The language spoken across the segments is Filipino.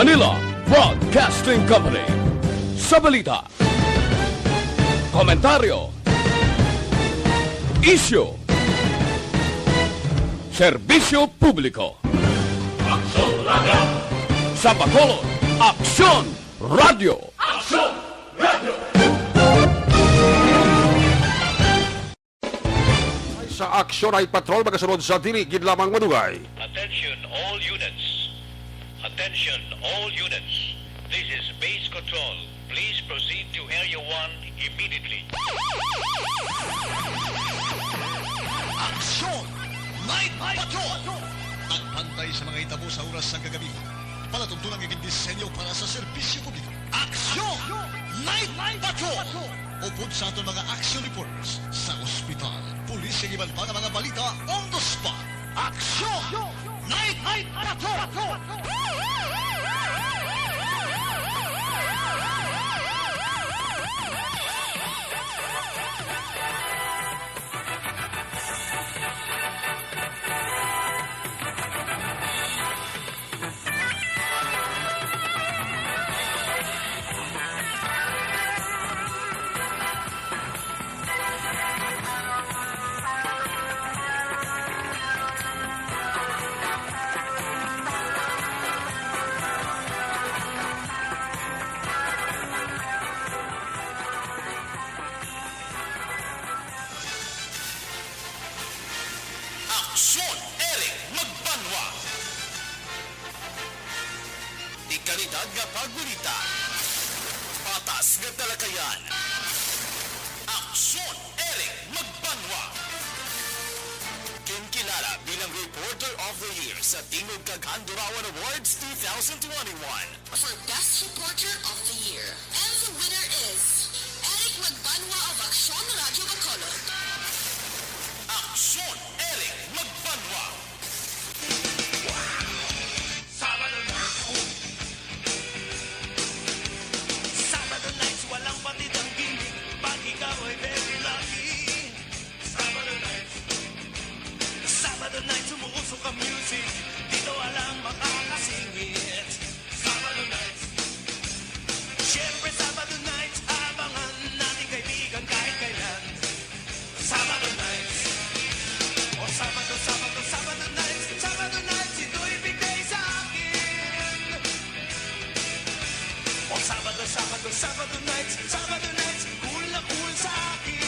Manila Broadcasting Company. Sa balita, komentaryo, isyu, serbisyo publiko. Aksyon Radio! Sa Bacolod, Aksyon Radio! Aksyon Radio! Sa Aksyon ay patrol magasunod sa dili gid lamang madugay. Attention all units. Attention all units. This is base control. Please proceed to Area 1 immediately. Aksyon! Night Patrol! Nagbantay sa mga itabo sa oras sa gagabi. Palatuntunan ng disenyo para sa serbisyo publiko. Aksyon! Night Patrol! Upod sa aton mga action reporters sa ospital, pulis ang iban pa ng mga balita on the spot. Aksyon! Night Patrol! Aksyon, Eric Magbanwa. Di kalidad nga pagbalita. Patas nga talakayan. Aksyon, Eric Magbanwa. Kinkilala bilang Reporter of the Year sa Tingog Kaghandurawan Awards 2021. For Best Reporter of the Year. And the winner is Eric Magbanwa of Aksyon Radio Bacolod. Aksyon, Eric Magbanwa. Sabado nights, walang batid ang gimmick. Pag ikaw ay very lucky. Sabado nights, umuusok ang music. Dito walang makakasingit. Sabado nights. Siyempre Sabado nights, abangan natin kaibigan kahit kailan. Sabado nights. O Sabado nights, ito'y bigay sa akin. O Sabado nights, cool na cool sa akin.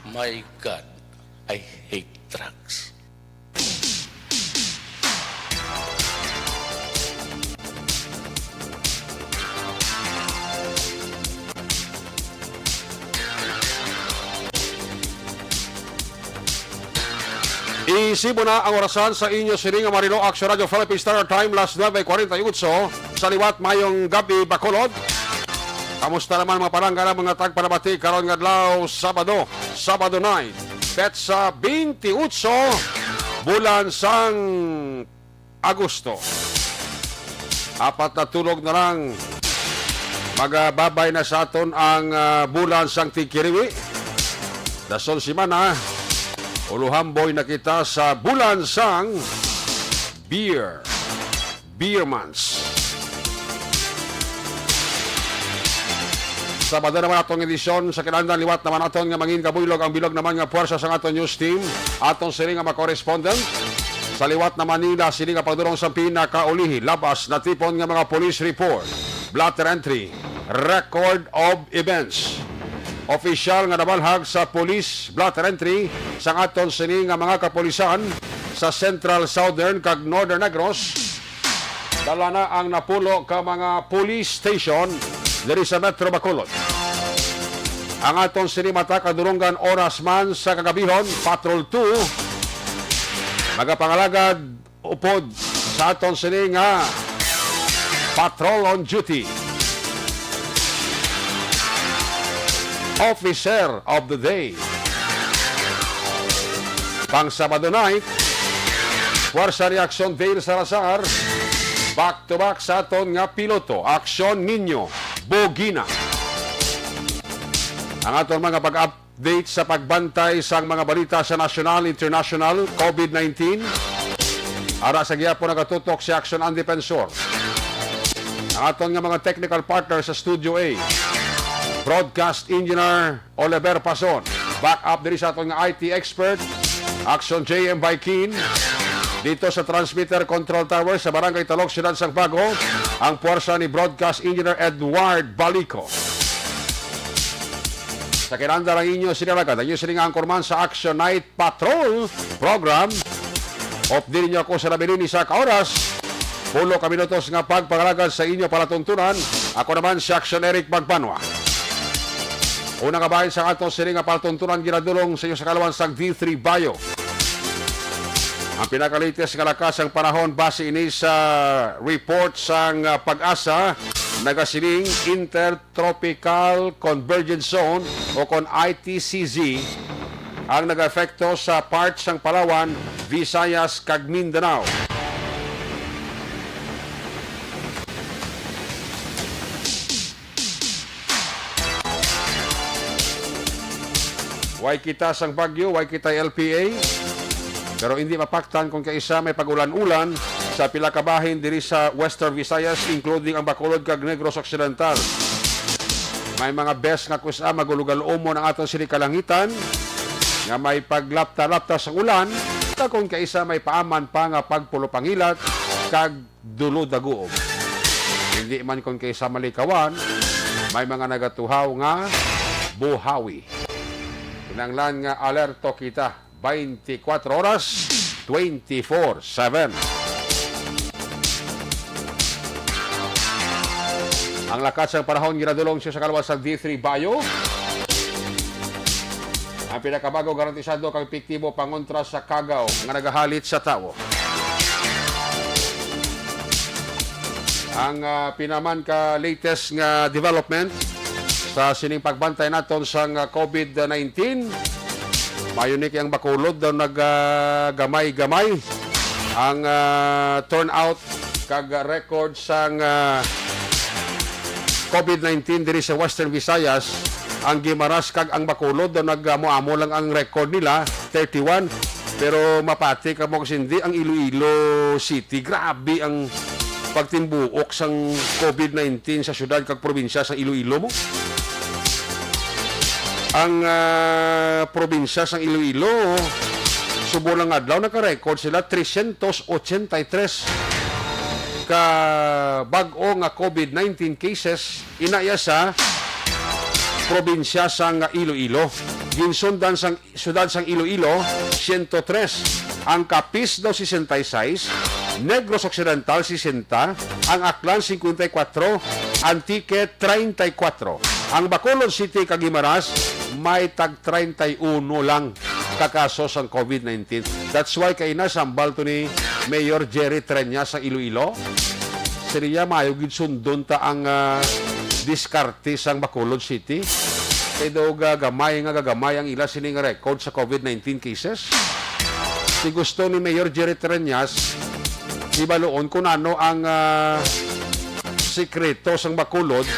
My God, I hate drugs. Isibo na ang orasan sa inyo sining Marino Aksyon Radio Philippine Standard Time last 9:48 sa liwat mayong gabi Bacolod. Kamusta naman mga paranggana mga tagpanabati karon nga adlaw Sabado night. Petsa 28 bulan sang Agosto. Apat na tulog na lang magababay na sa aton ang bulan sang Tigkiriwi. Dasol simana uluhamboy na kita sa bulan sang Beer Months. Sabado naman atong edisyon sa kinahanglan liwat naman aton nga mangin kabuylog ang bilog naman nga puwersa sa aton news team. Aton sini nga correspondent sa liwat na Manila sini nga pagdurong sa pinakaulihi labas na tipon nga mga police report, blotter entry, record of events. Opisyal nga nabalhag sa police blotter entry sa aton sini nga mga kapolisan sa Central, Southern kag Northern Negros. Dala na ang napulo ka mga police station diri sa Metro Bacolod. Ang aton sinimata kadurunggan oras man sa kagabihon, Patrol 2 magapangalagad upod sa aton sini nga Patrol on Duty. Officer of the Day. Pang Sabado night, Puwersa Reaksyon Dale Salazar, back-to-back sa aton nga piloto, Aksyon Ninyo Bogina. Ang atong mga pag-update sa pagbantay sa mga balita sa national, international, COVID-19. Ara sa giya po nagatutok si Action and Defensor. Ang atong nga mga technical partner sa Studio A. Broadcast Engineer Oliver Pason. Back up diri sa atong nga IT expert, Action JM Baikin. Dito sa Transmitter Control Tower sa Barangay Talog, Siyudad Sagbago, ang puwersa ni Broadcast Engineer Edward Balico. Sa kinanda ng inyo sinalagan, ang inyo siningang kurman sa Action Night Patrol program. Off din niyo ako sa nabilini sa kaoras. 10 minutos nga pagpangalagad sa inyo palatuntunan. Ako naman si Action Eric Magbanwa. Una nga bahin sa ato siningang palatuntunan ginadulong sa inyo sa kalawan sa D3 Bayo. Ang pinakalites nga lakas ang panahon base ini sa report sang Pag-asa nagasiling Intertropical Convergence Zone o kon ITCZ ang nag-efekto sa parts ng Palawan, Visayas, kag Mindanao. Way kita sang bagyo, way kita LPA. Pero hindi mapaktan kung kaisa may pag-ulan-ulan sa pila ka bahin diri sa Western Visayas, including ang Bacolod kag Negros Occidental. May mga best nga kusa magulugal-umon ang atong sinikalangitan nga may paglapta-lapta sa ulan, ta kung kaisa may paaman pa nga pagpulopangilat kag dulo-daguob. Hindi man kung kaisa malikawan, may mga nagatuhaw nga buhawi. Kinanglan nga alerto kita 24 oras, 24/7. Ang lakas ng panahon ginadulong siya sa kalawas sa D3 Bayo. Ang pinakabago garantisado kang epektibo pangontra sa kagaw nga nagahalit sa tao. Ang pinaman ka latest nga development sa sining pagbantay naton sa COVID-19. Mayunik ang Bacolod daw naggamay-gamay ang turnout kag record sang COVID-19 diri sa Western Visayas. Ang Guimaras kag ang Bacolod daw nagamo-amo lang ang record nila 31, pero mapati ka mo kasi hindi ang Iloilo City. Grabe ang pagtimbuok sang COVID-19 sa syudad kag probinsya sa Iloilo mo. Ang probinsya sa Iloilo, subulang adlaw naka-record sila 383 ka bag-o nga COVID-19 cases inaya sa probinsya sa Iloilo. Ginsundan sang syudad sang Iloilo 103, ang Capiz daw 66, Negros Occidental 60, ang Aklan 54, Antique 34. Ang Bacolod City kag Guimaras may tag 31 lang kakasos ang COVID-19. That's why kay nasambal to ni Mayor Jerry Treñas sa Iloilo. Siriya mayo gid sundon ta ang diskarte sang Bacolod City. Kay daw gagamay ang ila sining record sa COVID-19 cases. Si gusto ni Mayor Jerry Treñas ibaloon kung ano ang sikreto sang Bacolod,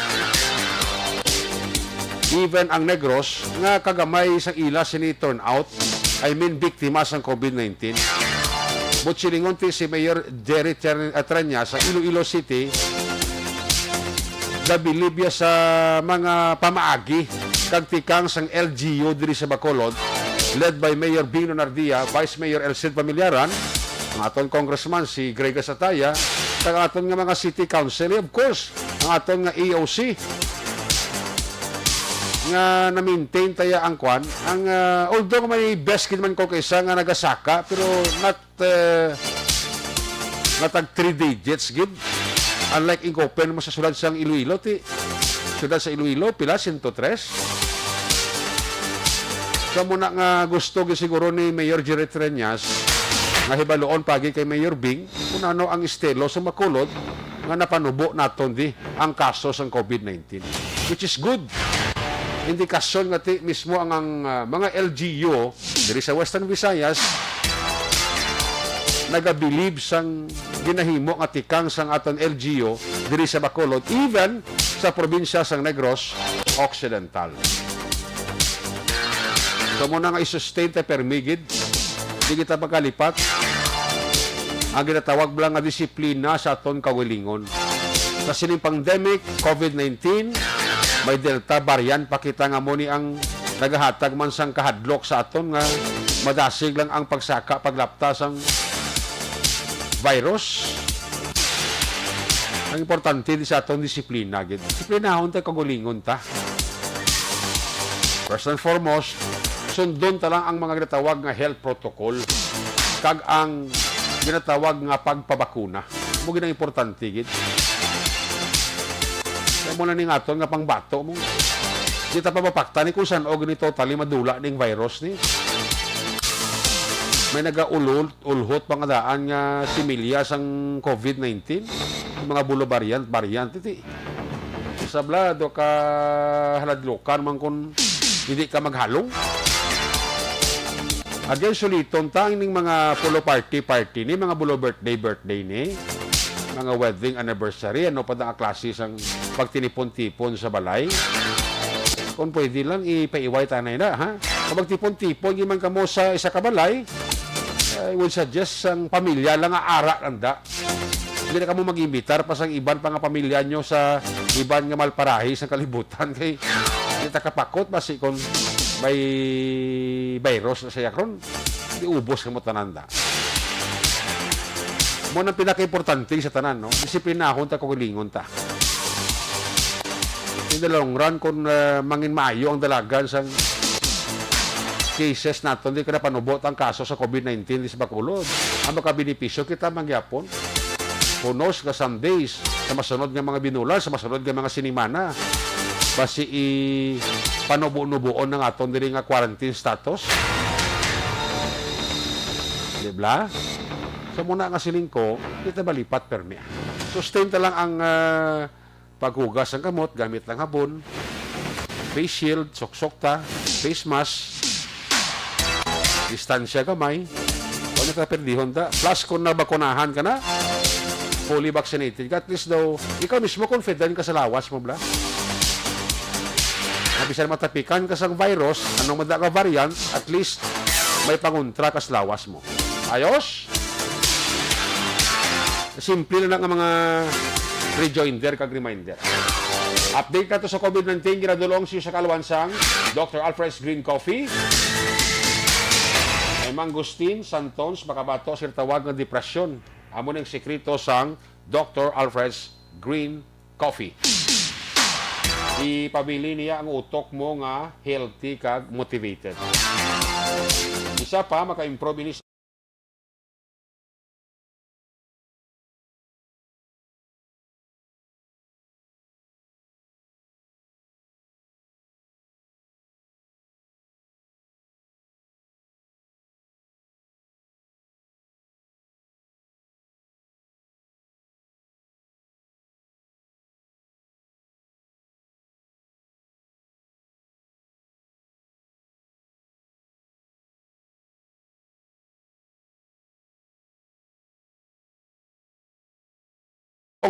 even ang Negros nga kagamay sa ila sini turnout, I mean biktima sang COVID-19. Butsilingon ti si Mayor Jerry Treñas sa Iloilo City, gabilib sa mga pamaagi kag tikang sang LGU diri sa Bacolod, led by Mayor Bino Nardia, Vice Mayor Elcid Pamilaran, ang aton congressman si Greg Sataya, kag aton nga mga city council, of course, ang aton nga EOC nga na-maintain taya ang kwan. Ang although may best kid man ko kaysa nga nagasaka, pero not tag 3 digits gid. Unlike in open mo sa syudad sang Iloilo, syudad sa Iloilo pila 103. So muna nga gusto gid siguro ni Mayor Jerry Treñas nga hibaloon pagi kay Mayor Bing kung ano ang estilo sa Bacolod nga napanubo naton di ang kaso sang COVID-19, which is good. Indikasyon nga ti mismo ang mga LGU diri sa Western Visayas nagabilib sang ginahimo nga tikang sang aton LGU diri sa Bacolod, even sa probinsya sang Negros Occidental. So muna nga i-sustain tayo permigid. Di kita pagkalipat. Ang ginatawag lang nga disiplina sa aton kawilingon. Kasi ng pandemic, COVID-19, may Delta variant, pakita nga mo ni ang nagahatag man sang kahadlok sa aton nga madasig lang ang pagsaka, paglaptas ang virus. Ang importante di sa aton disiplina. Disiplinahon tayo kagulingon ta. First and foremost, sundon ta lang ang mga ginatawag nga health protocol kag ang ginatawag nga pagpabakuna. Mo ginang importante gid. Kaya mo na ni aton nga pangbato mo. Di ta pa mapakta ni kung saan o ganito tali madula ning virus ni. May nagaulhot pang daan nga similya sang COVID-19. Yung mga bulo variant iti. Sabla do ka haladlokan man kung hindi ka maghalong. Again, suliton ta ning mga pulo party ni, mga bulo birthday ni, mga wedding anniversary, ano pa ang klase sang pagtinipon-tipon sa balay. Kung pwede lang, ipaiway tanay na, ha? Kapag tipon-tipon, yung man kamo sa isa kabalay, I would suggest ang pamilya lang nga ara nanda. Hindi na kamo mag-imbitar pa sang iban pa nga pamilya nyo sa iban nga malparahi sa kalibutan. Kay hindi ta kapakot, basi kung may virus na siya kron, hindi ubos ka mo tananda. Mo nang pinaka-importante sa tanan, no? Disiplinahon ta kukulingon ta. In the long run, kung mangin maayo ang dalagan sa cases natin, hindi ka na panubot ang kaso sa COVID-19 sa Bacolod. Ang makabinipisyo kita mangyapon. Who knows, ka some days, sa masunod ng mga binulan, sa masunod ng mga sinimana, basi panubo-nubuon ng aton diri nga quarantine status. Diba? So muna nga siling ko, kita balipat permi. Sustain ta lang ang paghugas ng kamot, gamit ng habon, face shield, soksok ta, face mask, distansya kamay, kung nakaperdihon ta. Plus, kung nabakunahan ka na, fully vaccinated ka, at least daw, ikaw mismo confident ka sa lawas mo, bla? Nabisan matapikan ka sa virus, anong madaga variant, at least, may panguntra ka sa lawas mo. Ayos? Simple lang ang mga rejoinder kag reminder. Update ka to sa COVID-19, ginadulong siya sa kalawansang Dr. Alfred's Green Coffee. May mangustin, santons, makabato, sir tawag ng depresyon. Amo ng sekreto sang Dr. Alfred's Green Coffee. Ipabili niya ang utok mo nga healthy kag motivated. Isa pa, maka-improve ini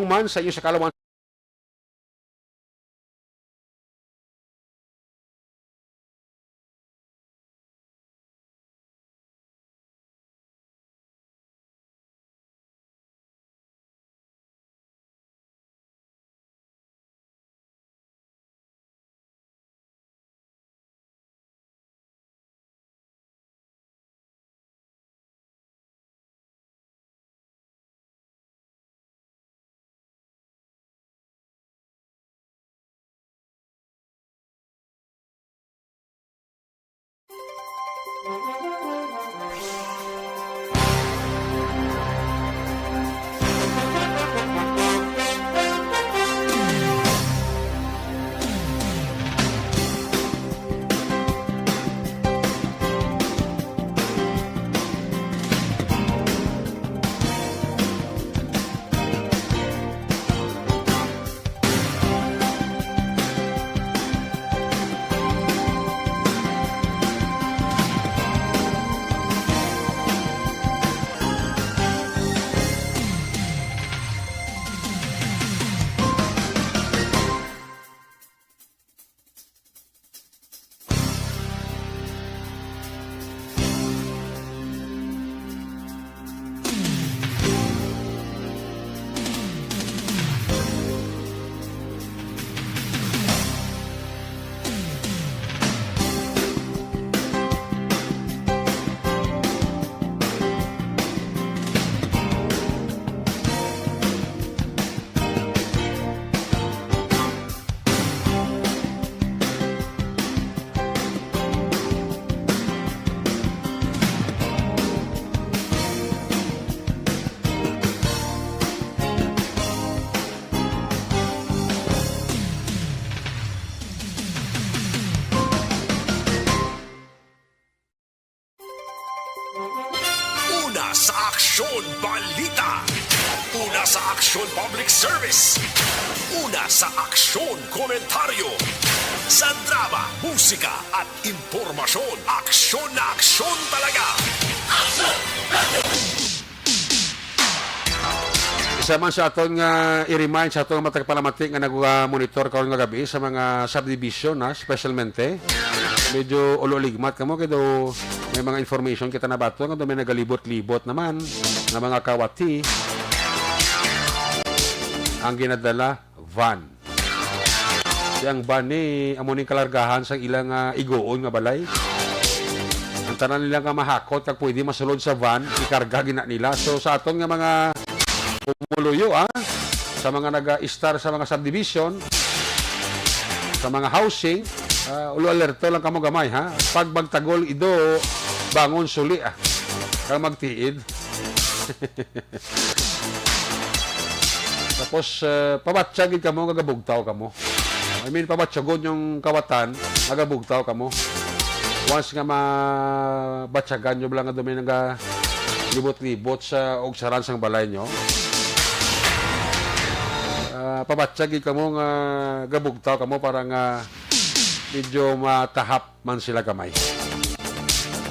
man sa iyo sa kalawan. sa Aksyon Balita. Una sa Aksyon Public Service. Una sa Aksyon Komentaryo. Sa drama, musika at impormasyon. Aksyon na aksyon talaga. Isa man sa aton nga i-remind sa aton nga matagpalamatik nga nag-monitor karon nga gabi sa mga subdivision na specialmente. Medyo ulo-ligmat kamo kay do may mga information kita na bato nga do may nagalibot-libot naman nga mga kawati ang ginadala van. Yang van ni amo ning kalargahan sa ilang igoon nga balay. Ang tanan nila nga mahakot kag pwede masulod sa van, ikarga gina nila. So sa aton nga mga pumuluyo sa mga nag-star sa mga subdivision, sa mga housing, ulo alerto lang kamo gamay ha. Pag magtagol ido bangon suli kang magtiid. Tapos pabatsyagin kamo gagabugtaw kamo. I mean pabatsagon yung kawatan, gagabugtaw kamo. Once nga mabatsagan nyo lang nga dumi nga libot-libot sa ogsaran sang balay nyo. Pabatsyagin kamo nga gabugtaw kamo para nga medyo matahap man sila kamay.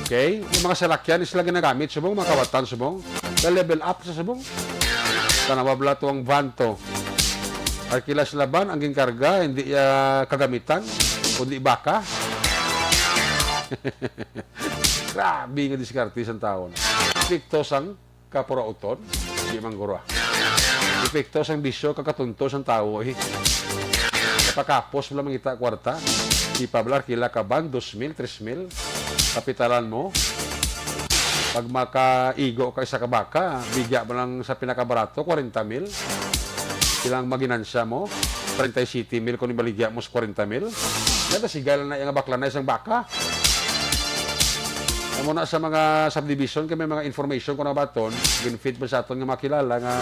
Okay? Yung mga salakyan sila ginagamit subong, mga kawatan subong. Level up sa subong. Tanawabla to ang van to. Arkila sila ban ang ginkarga, hindi kagamitan, kundi baka. Grabe nga diskarte sa taon. Epekto sang kapurauton, di manggura. Epekto sang bisyo kakatunto sang tao kapakapos wala mangita kwarta. Di pablar kila ka ban 2,000, 3,000 kapitalan mo. Pag makaigo ka isa ka baka, bigya mo lang sa pinakabarato 40,000. Ilang maginansya mo 37,000 kung ibaligya mo sa 40,000. Yan sigal na yung bakla na isang baka. Muna sa mga subdivision kay may mga information ko na baton, ginfeed mo sa aton nga makilala nga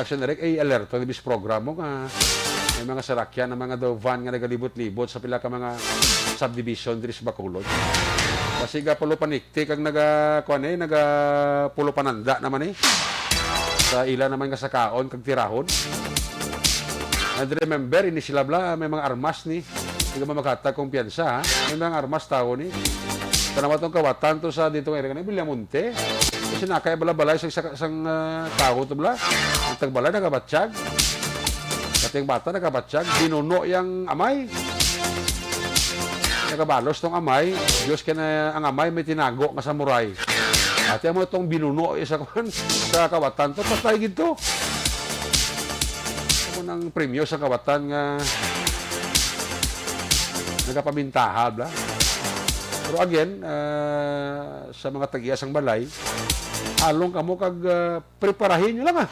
Action Direct ay alerto di bis program mo nga may mga sarakyan na mga van nga nagalibot-libot sa pila ka mga subdivision diri sa Bacolod. Kasi ga pulo panikti kag naga pulo pananda naman sa ila naman nga sa kaon kag tirahon. And remember ini sila bla may mga armas ni hindi ka makatag kumpiyansa ha. May mga armas tao ni tanawa tong kawatan to sa dito nga kanay Villamonte. Kasi nakay bala-balay sang tao to bla. Ang tagbalay nagabatsyag. Kating bata nagabatsyag, binuno yang amay. Nagabalos tong amay, Diyos kaya ang amay may tinago nga samurai. At mo itong binuno sa kawatan to, patay gito. Ako ng premyo sa kawatan nga nagapabintaha, bla. Pero again, sa mga tag-iyasang balay, halong kamo kag preparahin nyo lang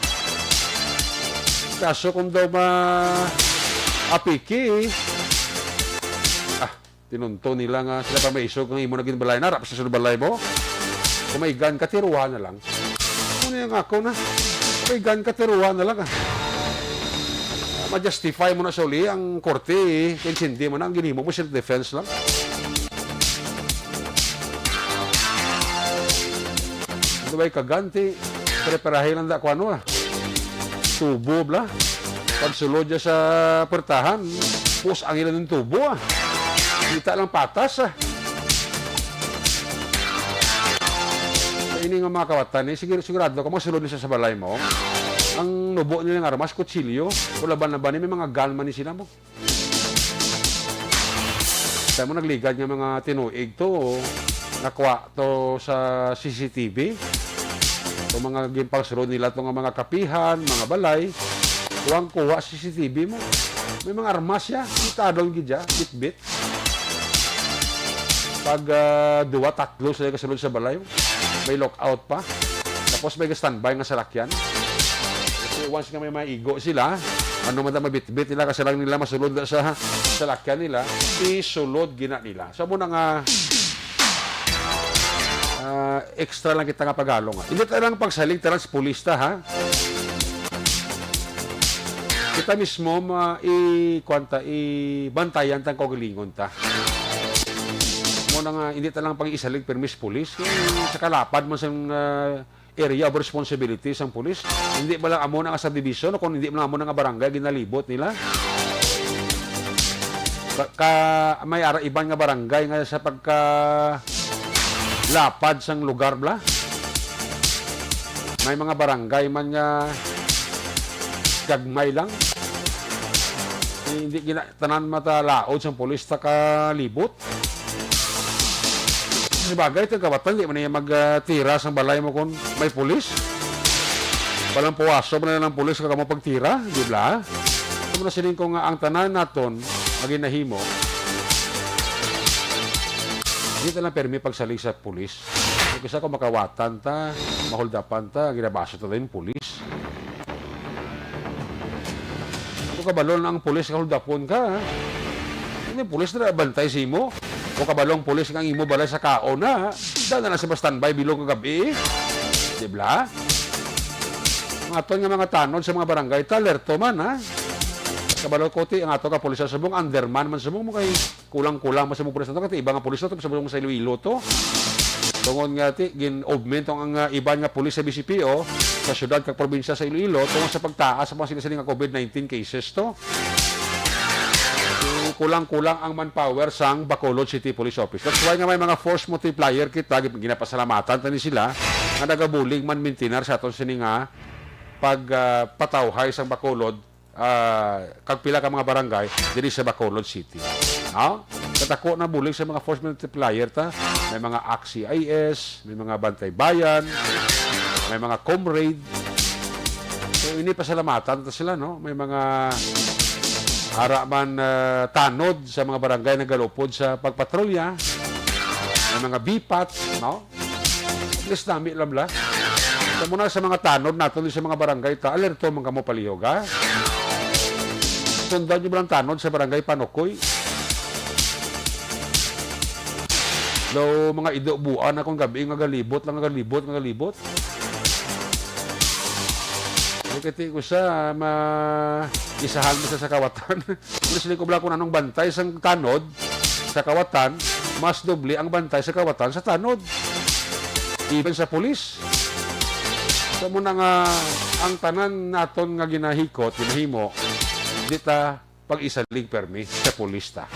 Kaso kung daw apiki, tinunto nila nga sila pa may isog ng imo naging balay na, rapos sa balay mo. Kung may gun, katiruhan na lang. Ano yung ako na? Kung may gun, katiruhan na lang ma-justify mo na sa uli ang korte kaya hindi mo na, ang ginimo mo self-defense lang. Ano ba yung kaganti? Preparahin lang da ko ano tubo bla. Pagsulod niya sa pertahan, pus ang ilan ng tubo Kita lang patas Ini nga mga kawatan sigurado kung masulod niya sa balay mo, ang nubo nilang armas, kutsilyo, o laban na ba may mga gunman ni sila mo. Tayo mo nagligad nga mga tinuig to, nakuha to sa CCTV. Ito mga gimpagsulod nila itong mga kapihan, mga balay, huwag kuha CCTV mo. May mga armas ya, itadong gidya, bit-bit. Pag duwa, tatlo sila kasulod sa balay, may lockout pa. Tapos may standby nga salakyan. Kasi once nga may maigo sila, ano man na mabit-bit nila kasi lang nila masulod sa salakyan nila, isulod gina nila. So muna nga, extra lang kita nga pagalong. Hindi tayo lang pagsalig, talang pulista ha. Kita mismo ibantayan tang kagalingon ta. Muna nga, hindi talang pag-isalig permis pulis. Sa kalapad mo sa area of responsibility sang pulis. Hindi ba lang amo nga subdivision o kung hindi ba lang amo nga barangay ginalibot nila? May ara iban nga barangay nga sa pagka lapad sang lugar bla. May mga barangay man nga gagmay lang. Hindi tanan mata laod sang pulis ta kalibot. Sabagay ito kabatan, di man niya magtira sang balay mo kung may pulis. Palang puwaso mo na ng pulis kag mo pagtira, di ba? Ito na siling ko nga ang tanan naton maginahimo. Hindi talang permi pagsalig sa pulis. Kasi kung makawatan ta, mahuldapan ta, ginabaso ta din pulis. Kung kabalon ang pulis, kahuldapon ka, hindi pulis na bantay si mo. O kabalong pulis kang imo balay sa kaon na, dahil na sa standby bilog ng gabi. Di ba? Ang aton nga mga tanod sa mga barangay, talerto man, ha? Kabalong kote, ang ato ka pulis sa subong, underman man subong mo kay kulang-kulang masabong pulis na ito, kasi iba nga pulis na ito, sabong sa Iloilo to. Tungon nga ti, gin-augment ang iban nga pulis sa BCPO, sa syudad kag probinsya sa Iloilo, tungon sa pagtaas sa mga sinasaling nga COVID-19 cases to. Kulang-kulang ang manpower sang Bacolod City Police Office. That's why nga may mga force multiplier kita, ginapasalamatan tani sila, nga nagabulig man mintinar sa aton sini nga pagpatawhay sang Bacolod, kag pila ka mga barangay diri sa Bacolod City. Katako na bulig sa mga force multiplier ta, may mga AXIS, may mga Bantay Bayan, may mga Comrade. So ini pasalamatan ta sila, no? May mga ara man tanod sa mga barangay na galupod sa pagpatrolya. May mga bipat, no? At least nami lang la. So muna sa mga tanod nato sa mga barangay ta, alerto man kamo palihog, ha? Sundan nyo ba lang tanod sa barangay Panukoy? Daw mga ido-buan akong gabi nga galibot lang, galibot. Kati ko sa isahan mo sa kawatan. Kung sila ko bala kung anong bantay sa tanod sa kawatan, mas doble ang bantay sa kawatan sa tanod. Even sa pulis. So muna nga, ang tanan naton nga ginahikot, ginahimo, dita pag-isalig permi sa pulis ta.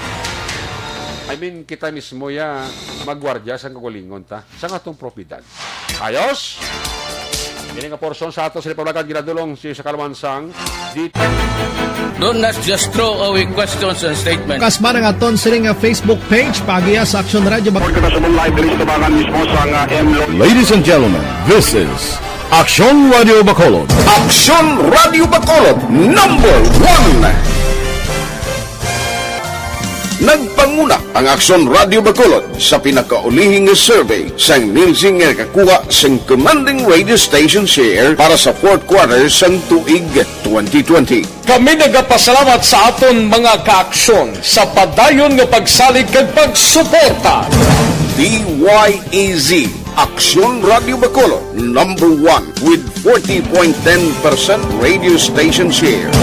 I mean, kita mismo ya magwardya sa kagulingon ta sa atong propiedad. Ayos! Ini nga porson sa ato sa Republikan ginadulong si sa Kalamansang dito. Do not just throw away questions and statements. Kasma ng aton sining nga Facebook page pagiya sa Aksyon Radio. Ladies and gentlemen, this is Aksyon Radio Bacolod. Aksyon Radio Bacolod #1. Nagpanguna ang Aksyon Radio Bacolod sa pinakaulihing survey sa Nielsen nga kakuha sa commanding radio station share para sa fourth quarter sa tuig 2020. Kami nagapasalamat sa aton mga kaaksyon sa padayon nga pagsalig kag pagsuporta. DYEZ Aksyon Radio Bacolod #1 with 40.10% radio station share.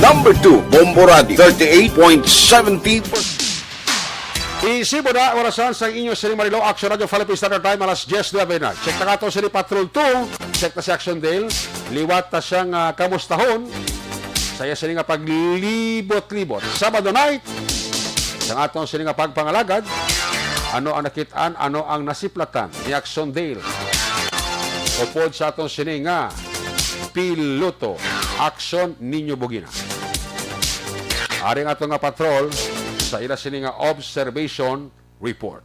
#2 Bombo Radio 38.70%. Isibo na orasan sa inyo sa Marilo Action Radio Philippine Standard Time alas 10:09. Check na kato sa Patrol 2, check na si Action Dale, liwat na siyang kamustahon. Saya sila nga paglibot-libot. Sabado night, sa atong sila nga pagpangalagad, ano ang nakitaan, ano ang nasiplatan ni Action Dale. Upod sa atong sila nga piloto, Action Niño Bugina. Aring atong nga patrol, sa ila sila nga observation report.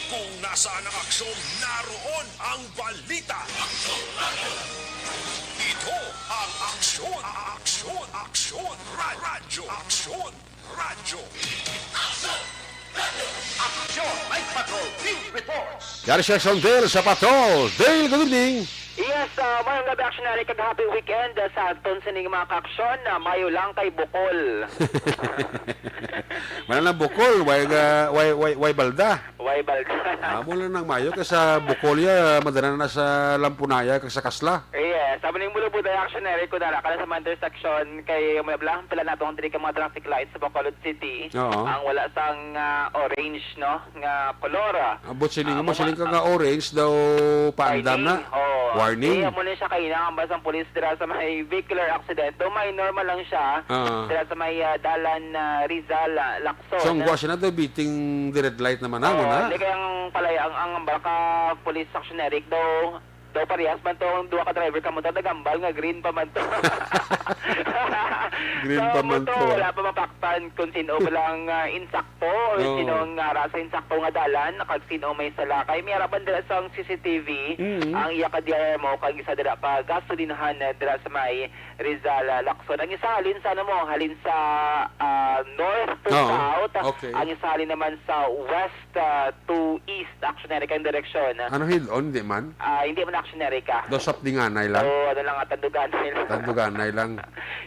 Kung nasaan ang aksyon, naroon ang balita. Ito ang aksyon, radyo. Aksyon, Night Patrol, Field Reports. Yari si Action Dale sa patrol. Dale, good evening. Yes, mayong gabi actionary kag happy weekend sa aton sining mga kaaksyon na mayo lang kay Bukol. Mana lang Bukol, way balda. Way balda. Amo lang nang mayo kasi sa Bukol ya madana na sa Lampunaya kag sa Kasla. Yes. Yes, sabi ng mulo po tayo actionary ko dala ka sa mga intersection kay malablang pala na itong ka mga traffic lights sa Bacolod City. Oo. Ang wala sang orange, no? Nga kolor. Abot siling mo, siling ka nga orange daw paandam na. Oh, Warning. Kaya mo na siya kaina ang basang pulis dira sa may vehicular accident. Do may normal lang siya. Dira sa may dalan Rizal, Lacson. So, ang gwa siya na daw, beating the red light naman ako na. Hindi kayang palaya ang baka police actionary daw parehas man to ang duwa ka driver ka mo gambal nga green pa man to. Green pa man to. Wala pa mapaktan kung sino lang insakto o sino ang rasa insakto nga dalan kag sino may salakay. May harapan dira sa CCTV ang iya ka diya mo kag isa dira pa gasolinahan dira sa may Rizal, Lacson. Ang isa halin sa halin sa north to south. Okay. Ang isa halin naman sa west to east actionary kang direksyon. Ano hill-on, di man? Hindi man actionary ka. Dosap di nga nay lang. So, ano lang at tandugan nila. Tanduganay lang.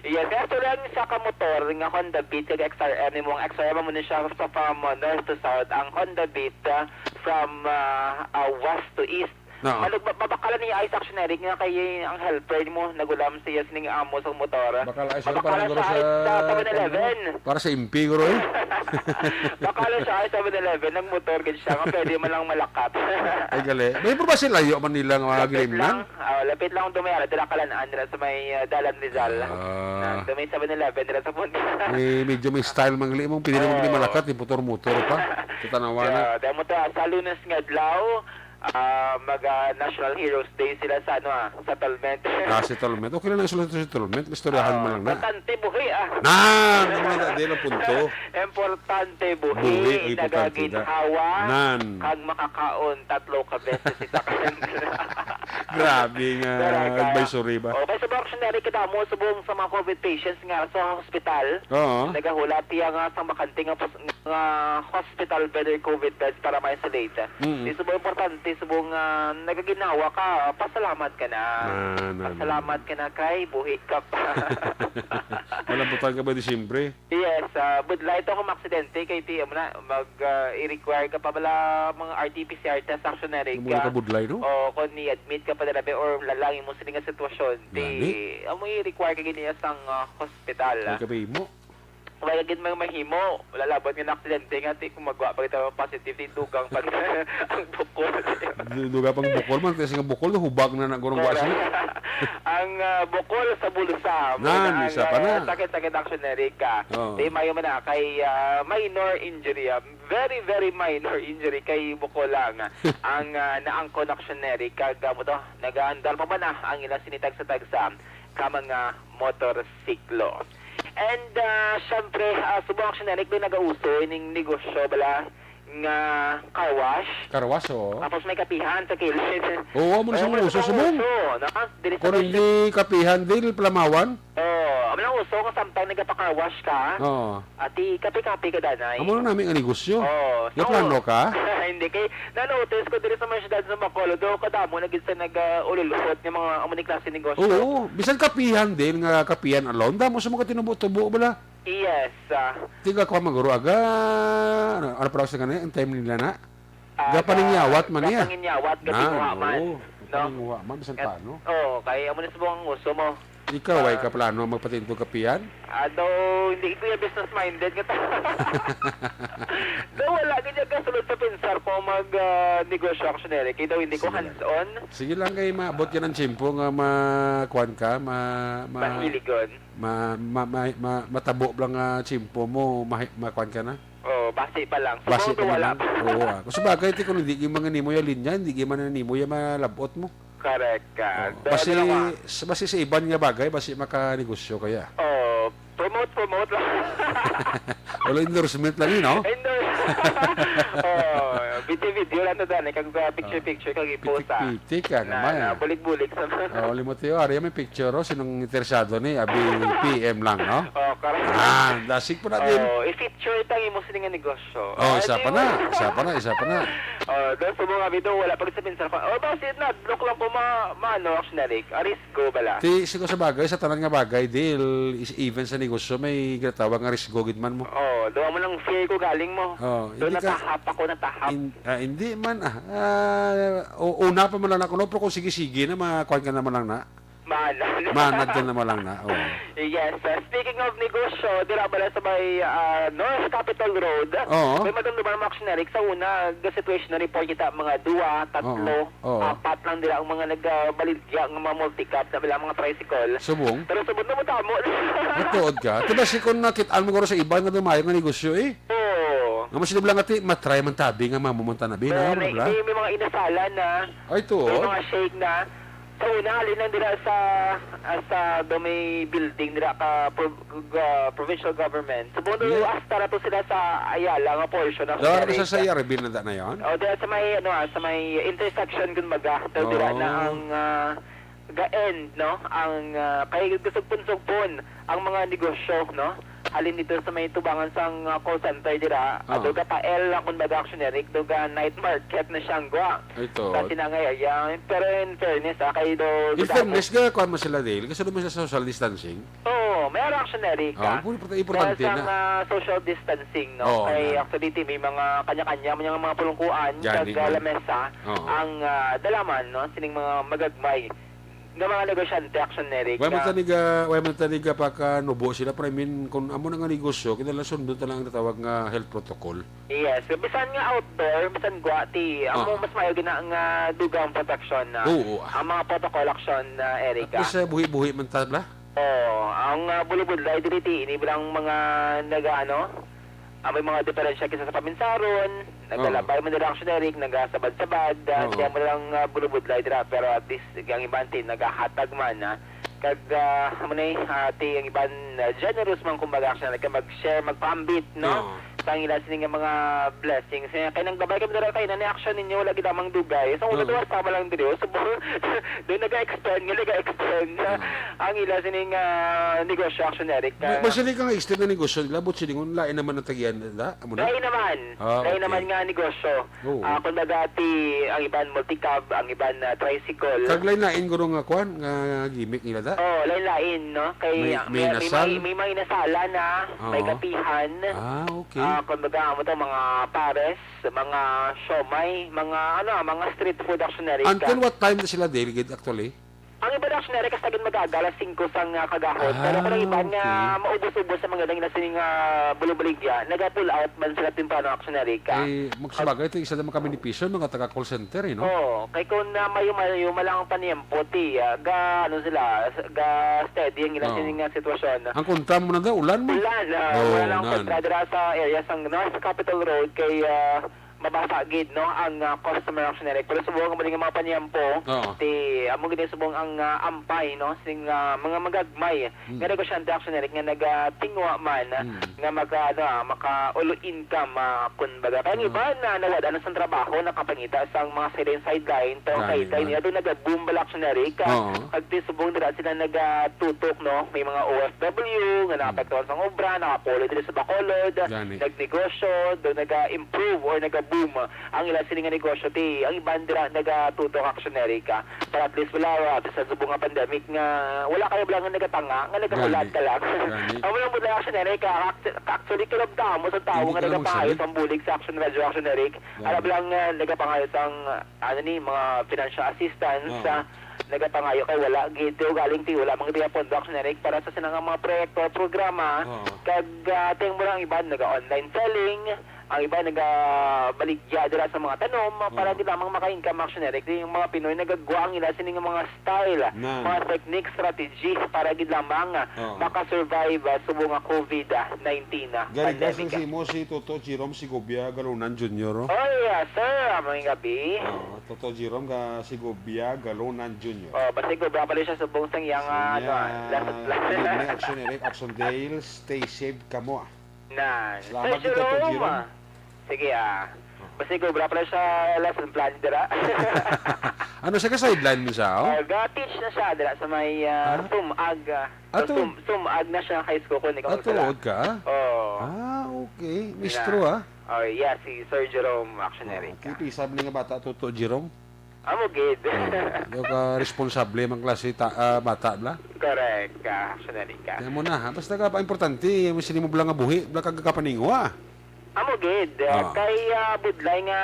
Yes, kaya so lang sa kamotor, nga Honda Beat, kag XRM, yung XRM mo na siya sa from north to south, ang Honda Beat from west to east. No. Babakalan niya ay actionary nga kay ang helper mo nagulam siya sining amo sa motor. Bakala siya Babakalan para siya sa 7-Eleven. Para sa impi guro eh. Bakala siya ay 7-Eleven ng motor gid siya nga pwede man lang malakat. Ay gali. May ba sila layo man nila nga mga glimnan? Lapit lang dumayara dira kalanaan dira sa may Dalan Rizal. May 7-Eleven dira sa punta. Medyo may style mang limong pili mo gili malakat ni motor-motor pa. Tutanawan na. Demo to sa Lunes nga adlaw. National Heroes Day sila sa settlement. Settlement. Okay lang isulat sa settlement. Istoryahan mo lang na. Importante buhi Naman na punto. Importante buhi. Nagaginhawa. Kag makakaon 3 ka beses isa ka. Grabe nga. Advisory ba? Okay, sa actionary kita mo subong sa mga COVID patients nga sa hospital. Oo. Nagahula tiya nga sa makanting nga hospital bed COVID beds para ma-isolate. Subong importante subong nagaginawa ka, pasalamat ka na. Pasalamat ka na kay buhi ka pa. Malabutan ka ba Disyembre? Yes, budlay ito kung aksidente kay TM na i-require ka pa bala mga RT-PCR test actionary Muna ka budlay, no? O kung ni-admit ka pa dalabi or lalangin mo sa nga sitwasyon, mo i-require ka ganyan sa hospital. Ay kabi mo. Wala gid mga mahimo, lalabot nga na aksidente nga ti kung magwa pa kita positive ti dugang pa ang bukol. Duga pang bukol man kasi nga bukol hubag na nagurong wasi. Ang bukol sa bulsa. Isa pa na. Sakit-sakit actionary ka. Di mayo man na kay minor injury. Very very minor injury kay bukol lang. Ang naangkon actionary kag mo to nagaandar pa man na ang ilang sinitag sa tagsa ka mga motorsiklo. And syempre, subong actionary doon nag-auso ining negosyo bala nga car wash. Car wash, oo. Tapos may kapihan sa kilid. Oo, mo na siyang uso subong. Kung hindi kapihan, din plamawan. Amo lang uso kung samtang nagpa-car wash ka. Ati kapi-kapi ka danay. Amo na namin ang negosyo. Plano ka? Hindi kay na-notice ko diri sa mga syudad sa Bacolod do kadamo nagid sa nag-ululhot ng mga amo ni klase negosyo. Oo, bisan kapihan din nga kapihan alone damo sa mga tinubo-tubo bala. Yes. Tiga ko maguro aga. Ano para sa kanila ang time nila na? Gapaningyawat man niya. Gapaningyawat gatiwa man. Gapaningyawat man bisan paano? Kay amo ni subong uso mo. Ikaw ay kaplano magpatinto kapihan? Hindi ko yung business-minded ka wala ganyan ka sulod sa pinsar ko mag-negosyo actionary. Kaya daw hindi ko hands-on. Sige lang kayo maabot ka ng tsimpo nga makuhan ka, mahiligon. Matabo lang nga tsimpo mo, makuhan ka na? Basi pa lang. Basi pa lang. Oo. Kasi bagay, kung hindi man nimo yung linya, hindi man nimo yung malabot mo. Correct ka. Basi sa iban nga bagay, basi makanegosyo kaya. Promote lang. Wala endorsement lang yun, no? Video lang na daan. Kag picture kag i-post Pitik ka naman. Bulik-bulik sa limot yun. Ariya may picture, sinong interesado ni, abi PM lang, no? Correct. Dasig po natin. I-feature itang imo sa nga negosyo. Isa pa na. Doon sa mga video, wala pa rin sa pinsar ko. Basi na, block lang po actionary. Arisgo bala. Siguro sa bagay, sa tanan nga bagay, deal, even sa negosyo, may gatawag nga risgo gidman mo. Doon mo lang fear ko galing mo. Doon natahap ako. Hindi man. Una pa man lang ako, pero kung sige-sige na, makakuhan ka naman lang na. manan. Manad ka naman lang na. Oh. Yes. Speaking of negosyo, dira bala sa may North Capitol Road. Oo. May madumduman mga aksyonerik. Sa una, the situation na report kita mga 2, 3, Oo. 4 lang dira ang mga nagbaligya ng mga multicab na bila mga tricycle. Subong. Pero subod na mo tamo. Matuod ka. Diba si kung nakitaan mo guro sa iba nga dumayo nga negosyo eh. Oo. Nga masinib lang ati, matry man tabi nga mamumunta na bina. May mga inasala na. Ay, May tuod. mga shake na. Sa una, halin lang dira sa may building dira ka provincial government. Subundo Yeah. hasta na to sila sa Ayala nga portion of Dawar America. sa Yarbil na na yon. O dira sa may sa may intersection kun baga. So dira Oh. na ang ga-end, no? Ang kay gusog-punsog-pon ang mga negosyo, no? Halin dito sa may tubangan sang call center dira. Aduga pa L kun baga actionerik, duga night market na siyang gwa. Ay, tuod. Sa tinangay, pero in fairness, kay do... In fairness, gagakuan mo sila dahil kasi naman sa social distancing. Oo, may actionery ka. Importante Dahil na. sa social distancing, no? Oo, Kay na. actually, may mga kanya-kanya, may mga pulungkuan, Diyan, kag lamesa, Oo. ang dalaman, no? Sining mga magagmay ng mga negosyante actionery Way man taniga pa ka nubo sila pero I mean kung amo na nga negosyo kinala sundot na lang ang natawag nga health protocol. Yes, bisan nga outdoor, bisan guwati, amo mas mayo gina nga dugang protection na. Oo. Ang mga protocol action na Erika. Isa buhi-buhi man tabla. Oo, ang bulubudlay dito, ini bilang mga may mga diferensya kisa sa paminsaron, naglalabay mo nila actionerik, nagasabad-sabad, siya mo lang bulubudlay dira, pero at least ang iban tin nagahatag man, kag ati ang iban generous man kumbaga actionerik, mag-share, magpambit, no? Sa ila sining mga blessings. Kaya nang gabay kami dira kay na action ninyo lagi damang dugay. So una duwas tama lang diri. So doon nag-extend, ang ila sining negosyo actionerik. Masali ka nga extend na negosyo nila but siningon lain naman ang tagian nila. Amo na. Lain naman. Lain naman nga negosyo. Kung nagati ang iban multicab, ang iban tricycle. Kaglay nain guro nga kwan nga gimmick nila da. Oh, lain-lain, no? Kay May nasal? may mga inasala na, may kapihan. Okay. Kumbaga mo to mga pares, mga siomay, mga mga street food actionery. Until what time na sila delegate actually? Ang iba na actionery kasi tagin magagala 5 sang kagahon. Pero kung ang iba nga maubos-ubos sa mga nang sining bulubuligya, naga-pull out man sila timpano actionery ka. Eh magsabagay ito isa naman kami ni Piso mga taga call center eh no. Oo, kay kung mayo malang ang paniyempo ti ga steady ang ilang sining sitwasyon. Ang kontra mo na daw ulan mo. Ulan, wala lang kontra dira sa area sang North Capitol Road kay mabasa gid no ang customer actionery pero subong mo nga mga panyampo ti amo gid subong ang ampay no sing mga magagmay nga negosyante actionery nga nagatingwa man nga maka ulo income kun baga kay iba na nawala na sa trabaho nakapangita sang mga sideline to sideline niya do nagaboom bala actionery ka ag ti subong dira sila nagatutok no may mga OFW nga naapektuhan sang obra nakapolo diri sa Bacolod nagnegosyo do naga-improve or naga-boom ang ilang sininga negosyo ti ang iban dira nagatutok actionery ka para at least wala sa subong nga pandemic nga wala kayo lang nga nagatanga nga nagamulat ka lang ang walang mula actionery ka actually kilabda mo sa tao nga nagapangayos ang bulig sa action radio actionery alam lang nagapangayos ang mga financial assistance nagapangayo kay wala gito galing ti wala mga diya pondo actionery para sa sinang mga proyekto programa kag ating mo lang iban naga-online selling ang iba nagabaligya dira sa mga tanom para di lamang maka-income actionery yung mga Pinoy nagagawa ang ila sining mga style mga technique strategy para gid lamang maka-survive subong nga COVID-19 pandemic. Si mo si Toto Jerome Sigobia Galunan Jr. Oh yes sir, aming gabi. Toto Jerome ga Sigobia Galunan Jr. Basta Sigobia pala siya subong sang yang actionery Axondale stay safe kamo. Salamat dito po, Jerome. Sige, basta ikaw, pala sa lesson plan dira. Ano siya ka-sideline mo siya, Ga-teach na siya dira sa may sumag. Sumag na siya high school kung ikaw tuod ka? Okay. Mistro, yeah, si Sir Jerome actionery ka. Kipisab ni nga bata, Toto Jerome? Amo gid. Yung ka responsable mang klase bata bla? Correct, actionery ka. Kaya mo na ha, basta ka pa importante, mo sini mo blang nga buhi, blang ka kapaningwa. Amo gid kay budlay nga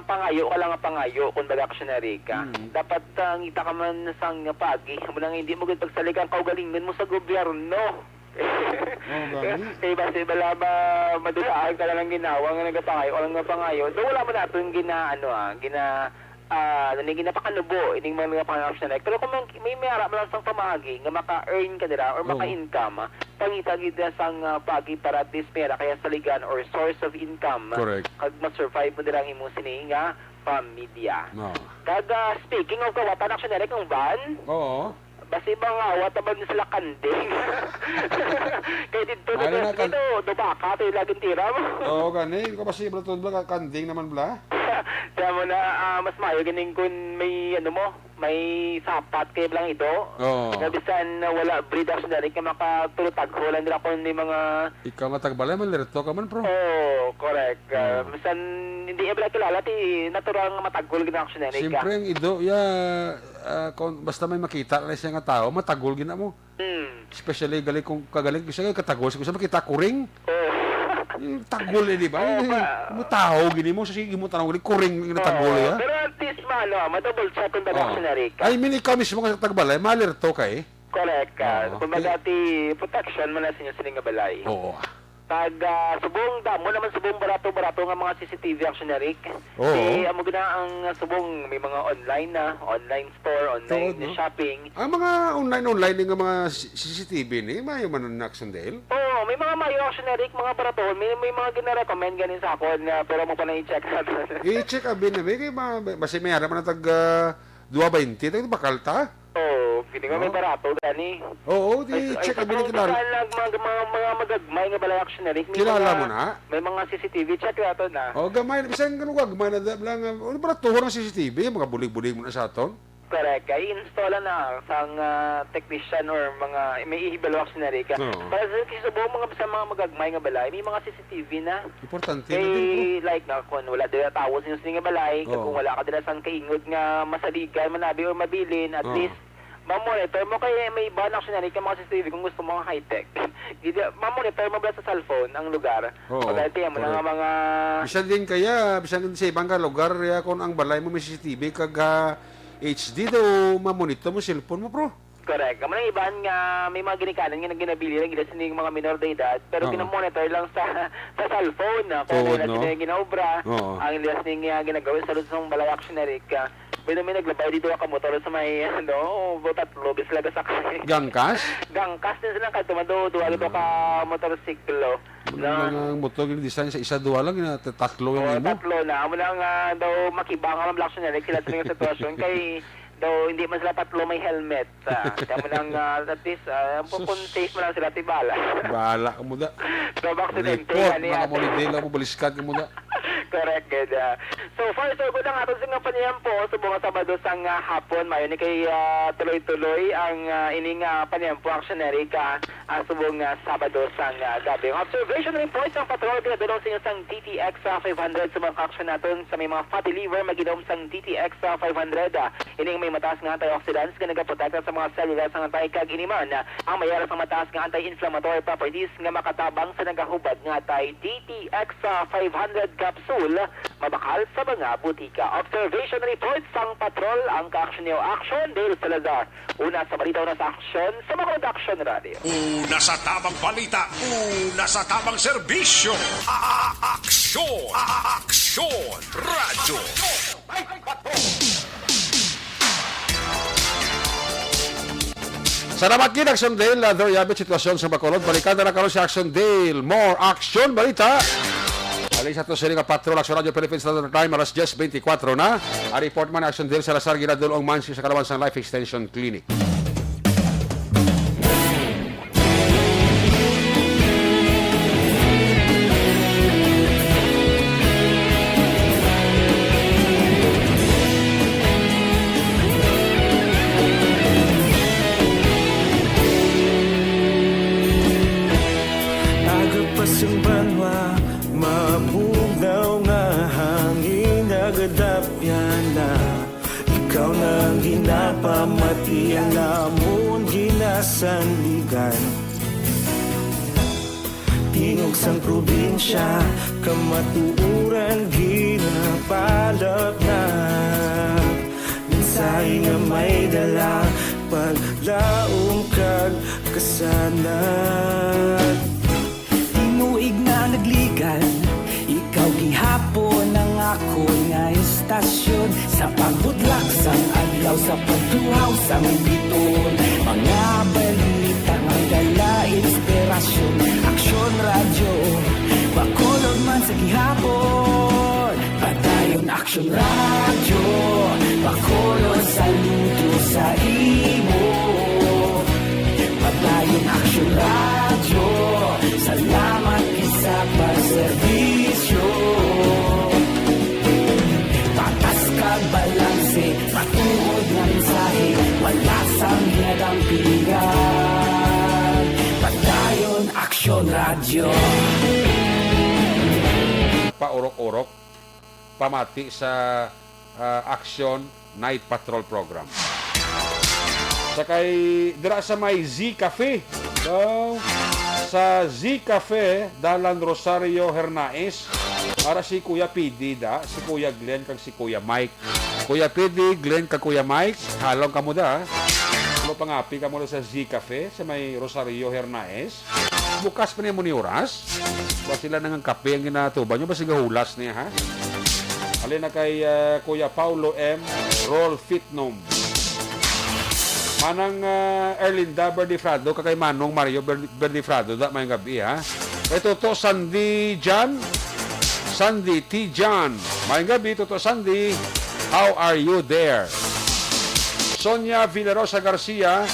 pangayo ka lang nga pangayo kun baga aksiyonary ka. Dapat ngita ka man sang pagi mo nang hindi mo gid pagsalikan kaugalingon mo sa gobyerno. Kay base bala ba madulaan ka lang ginawa nga nagapangayo ka lang nga pangayo. Do wala mo naton ginapakanubo ining mga pang-aksiyonary. Pero kung may mayara mo lang sang pamagi nga maka-earn ka nila or maka-income, pangitagid na sang pagi para at least pera kaya saligan or source of income. Correct. Kag ma-survive mo nila ang imong sini nga pamilya. No. Kag speaking of kawatan aksiyonary kung van, Oo. basta ibang awat naman sila kanding. Kaya dito Ano na, dito, dubaka, ito yung laging tira mo. Oo, gani. Ko kasi bro bla kanding naman bla. Kaya mo na mas mayo ganing kun may may sapat kay lang ito. Oo. Nabisan na wala breed aksiyonary ka makatulutag ko lang nila kun may mga Ikaw nga tagbalay man lirto ka man, bro. correct. Bisan hindi ebla kilala ti natural nga matagol gina aksiyonary ka. Siyempre ang ido, basta may makita na siya nga tao, matagol gina mo. Especially gali kung kagaling ko siya katagol, siguro sa makita kuring. Yung tagol di ba? Mo tao gini mo sa sige mo tanong gali kuring nga tagol ya. Pero at least ma-double check kung aksiyonary ka. Ay mini ikaw mismo nga tagbalay, malirto ka eh. Correct. Kung ti protection mo na sa inyo sining nga balay. Oo. Pag subong damo naman subong barato-barato nga mga CCTV aksiyonary. Oo. Amo gina ang subong may mga online store, online no? shopping. Ang mga online nga mga CCTV ni, mayo man na Aksondale. May mga mayo aksiyonary, mga barato, may mga gina-recommend ganin sa ako na pero mo pa na i-check natin. I-check abin na may basi may harap na tag 220 tag bakal ta. Pili nga may barato gani. Oo, di-check abin na kilala. Mga magagmay nga balay aksiyonary. Kilala mo na? May mga CCTV check nato na. Gamay, bisan ganun gagmay na lang, ano para tuhor ng CCTV, mga bulig-bulig mo na sa aton. Correct. I-install na sang technician or mga may ihibalo aksiyonary ka. Para sa mga magagmay nga balay, may mga CCTV na. Importante na din, like na kung wala dila tawos yung nga balay, kung wala ka dila sang kaingod nga masaligan, manabi or mabilin, at least ma-monitor mo kaya may iba na aksiyonary ka mga CCTV kung gusto mo high-tech. Ma-monitor mo ba sa cellphone ang lugar? Pagkatiyan mo na mga... Bisan din sa ibang lugar, kung ang balay mo may CCTV, kag HD daw, ma-monitor mo cellphone mo, bro. Correct. Kamu nang iban nga may mga ginikanan nga ginabili lang gila sining mga minor de edad pero ginamonitor lang sa cellphone kung wala sila ginaobra ang ilas ning ginagawin sa lusong balay aksiyonary ka. Pero may naglabay dito ka motor sa may tatlo bis laga sa Gangkas? Gangkas din sila kadto duwa dito ka motorsiklo. Ang motor yung design sa isa duwa lang tatlo yung imo. Tatlo na amo lang daw makibang ang aksiyonary sila sa sitwasyon kay daw hindi man sila tatlo may helmet. Kaya mo lang at least pupuntays mo lang sila tibala. Bahala ka muna. So, aksidente. Report, mga molidela mo, baliskat ka muna. Correct, good. So far, so good ang ato sa panayam po sa mga Sabado sang hapon. Mayon ni kay tuloy-tuloy ang ining panayam po aksiyonary ka subong Sabado sang gabi. Observation report sang patrol pinadulong sa inyo sang DTX 500 sa mga aksyon natin sa may mga fatty liver maginom sang DTX 500. Ining may mataas nga antioxidants nga nagaprotekta sa mga selula sang anti-kag-iniman. Ang mayara sa mataas nga anti-inflammatory properties nga makatabang sa nagahubad nga DTX 500 capsule mabakal sa mga butika. Observation report sang patrol ang ka-action niyo. Action, Dale Salazar. Una sa balita, una sa action sa mga Action Radio. Una sa tamang balita, una sa tamang serbisyo. Aksyon! Aksyon! Radyo! Salamat gid Action Dale. There you have it, sitwasyon sa Bacolod. Balikan na karon sa Action Dale. More action, balita. Alis ato sa Patrol Action Radio Philippines Standard Time alas 10:24 na. A report man Action Dale sa Salazar ginadulong mansi sa kalawan sang Life Extension Clinic. Agapasang banwa mabugaw nga hangin agadapyan na ikaw nang ginapamatian namon ginasanligan tingog sang probinsya kamatuuran ginapalap na mensahe nga may dala paglaong kag kasanat. Tinuig na nagligan, ikaw gihapon ang ako nga istasyon sa pagbudlak sang adlaw sa pagtuhaw sang biton. Mga balita nga dala inspirasyon, aksyon radyo Bacolod man sa gihapon. Padayon aksyon radyo Bacolod saludo sa imo. Padayon aksyon radyo, salamat isa pa serbisyo. Patas kag balanse, patuod nga mensahe, wala sang hinadang pilihan. Padayon aksyon radyo. Paurok-urok, pamati sa Action Night Patrol Program. Sakay dira sa may Z Cafe. So, sa Z Cafe, Dalan Rosario Hernaez, para si Kuya PD da, si Kuya Glenn kag si Kuya Mike. Kuya PD, Glenn kag Kuya Mike, halong kamo da. Ano pangapi kamo sa Z Cafe sa may Rosario Hernaez. Bukas pa niya mo ni oras. Ba sila nang kape ang ginatuban nyo, ba siga hulas niya ha? Alin na kay Kuya Paulo M. Roll Fitnom. Manang Erlinda Berdifrado, kakay Manong Mario Berdifrado, da may gabi ha? Ito to Sandy Jan, Sandy T. Jan, may gabi, to Sandy, how are you there? Sonia Villarosa Garcia,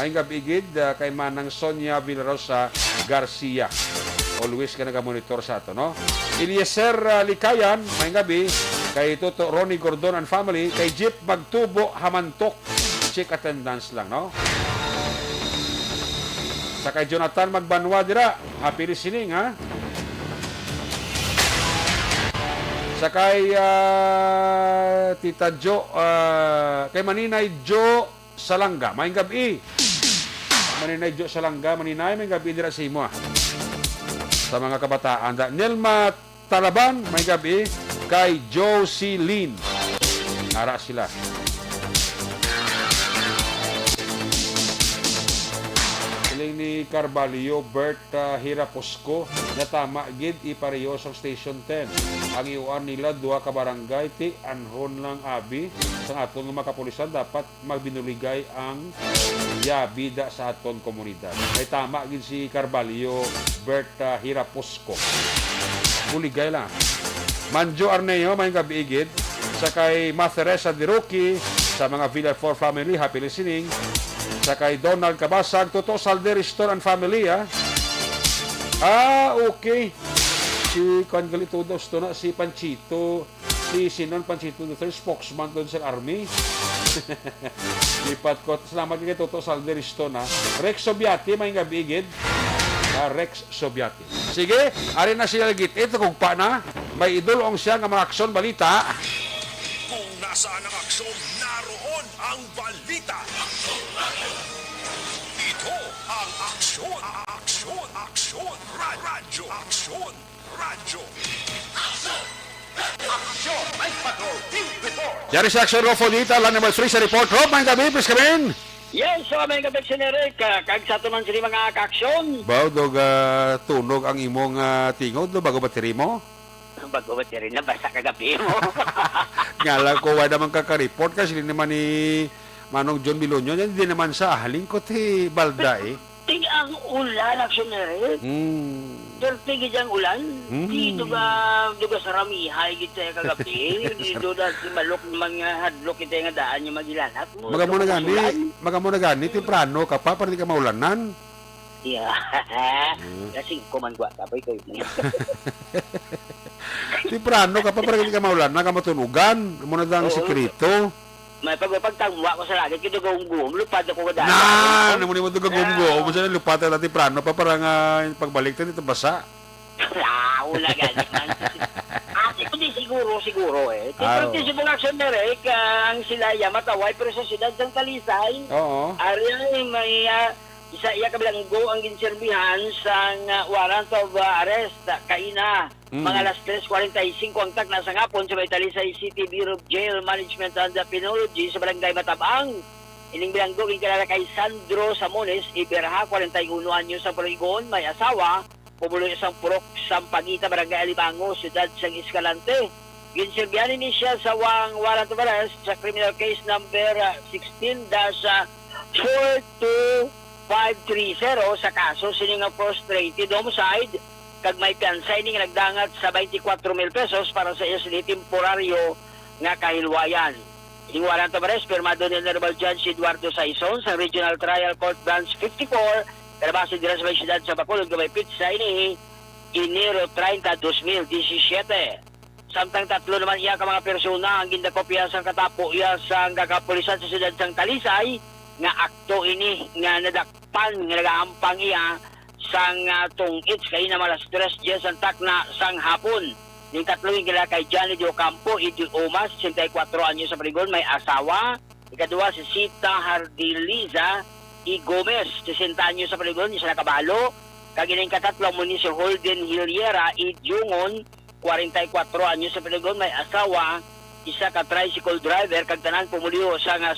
may gabi gid, kay Manang Sonia Villarosa Garcia. Always ka nag-monitor sa ito, no? Eliezer Likayan, may gabi, kay Toto Ronnie Gordon and family, kay Jeep Magtubo Hamantok, check attendance lang, no? Sa kay Jonathan Magbanwa dira, happy listening, ha? Sa kay Tita Jo, kay Maninay Jo Salanga, may gabi. Maninay Jo Salanga, Maninay, may gabi dira sa imo, sa mga kabataan. Nelma Talaban, may gabi, kay Josie Lynn. Ara sila. Siling ni Carvalho, Bert Hiraposco, na tama, gid, ipareho sa Station 10. Ang iuan nila, duha ka barangay, ti anhon lang abi. Sa aton ng makapulisan, dapat magbinuligay ang yabida sa aton komunidad. May tama, gid si Carvalho, Bert Hiraposco. Buligay lang. Manjo Arneo, may gabi igid. Sa kay Matheresa Diroki, sa mga Villa 4 family, happy listening. Sa kay Donald Cabasag, Toto Salder Store and family, ha? Okay. Si Congalito dos to na, si Panchito, si Sinon Panchito Duterte, spokesman doon sa army. Lipat ko. Salamat kay Toto Salder Store, na. Rex Sobiati, may gabi igid. Rex Sobiati. Sige, ari na sila git. Ito kung pa na, may idulong siya ng mga aksyon balita. Kung nasaan ang aksyon, naroon ang balita. Ito ang aksyon, aksyon, aksyon, radyo, aksyon, radyo. Aksyon, Night Patrol, Team Report. Yari sa aksyon, Rofolita, lang number 3 sa report. Rob, may gabi, please come in. Yes, so may kabeksyonere, kag sa tuman sila mga kaaksyon. Bao, dog tunog ang imong tingod, do bago bateri mo? Bago ba rin na, basta kagabi mo. Nga lang ko, wala naman kaka-report kasi naman ni Manong John Bilonyo, hindi naman sa ahaling ko ti balda eh. Ting ang ulan, aksyonere. Pero tingin ang ulan, di duga sa ramihay kita kagabi. Di duga si malok mga hadlok kita nga daan yung magilanap. Maga mo na gani, temprano ka pa, para di ka maulanan. Yeah. Kasi kuman gwa, tapay kayo niya. Temprano ka pa, para di ka maulanan, ka matunugan. Muna dang sikrito. May pagpagtagwa ko sa langit, kito gawang lupad ako kadaan. Namunin mo ito gawang Masa na lupad na temprano pa, para nga pagbalik ito basa. Wala ganyan man. Hindi siguro eh. Tipraktis yung mga aksyonere, ang sila mataway, pero sa siyudad ng Talisay, Oo. ari may isa iya kabilanggo ang ginserbihan sa warrant of arrest kaina mga alas 3:45 ang takna sa ngapon sa Talisay City Bureau of Jail Management and Penology sa Barangay Matabang. Ining bilanggo kilala kay Sandro Samones, Iberha, 41 anyos sa Parigon, may asawa, pumuloy isang purok sa Pagita, Barangay Alibango, Siyudad sang Escalante. Ginserbihan ni siya sa warrant of arrest sa criminal case number 16-42530 sa kaso sining frustrated homicide kag may piansay ning nagdangat sa 24,000 pesos para sa iya temporaryo nga kahilwayan. Ining warrant of arrest pirmado ni Honorable Judge Eduardo Saison sa Regional Trial Court Branch 54 kalabasa dira sa siyudad sa Bacolod gamay pitsa ini Enero 30, 2017. Samtang tatlo naman iya ka mga persona ang gindakopya sa katapo iya sa kakapulisan sa siyudad sang Talisay nga akto ini nga nadakpan nga nagaampang iya sang tungits kay na malas 3 dias ang takna sang hapon. Ning tatlo yung kila kay Johnny de Ocampo, Idi Omas, 64 anyo sa Parigon, may asawa. Ikaduwa si Sita Hardiliza I. Gomez, 60 anyo sa Parigon, isa nakabalo. Kagining katatlo mo ni si Holden Hilliera I. Jungon, 44 anyo sa Parigon, may asawa. Isa ka tricycle driver, kagtanan pumuliho sang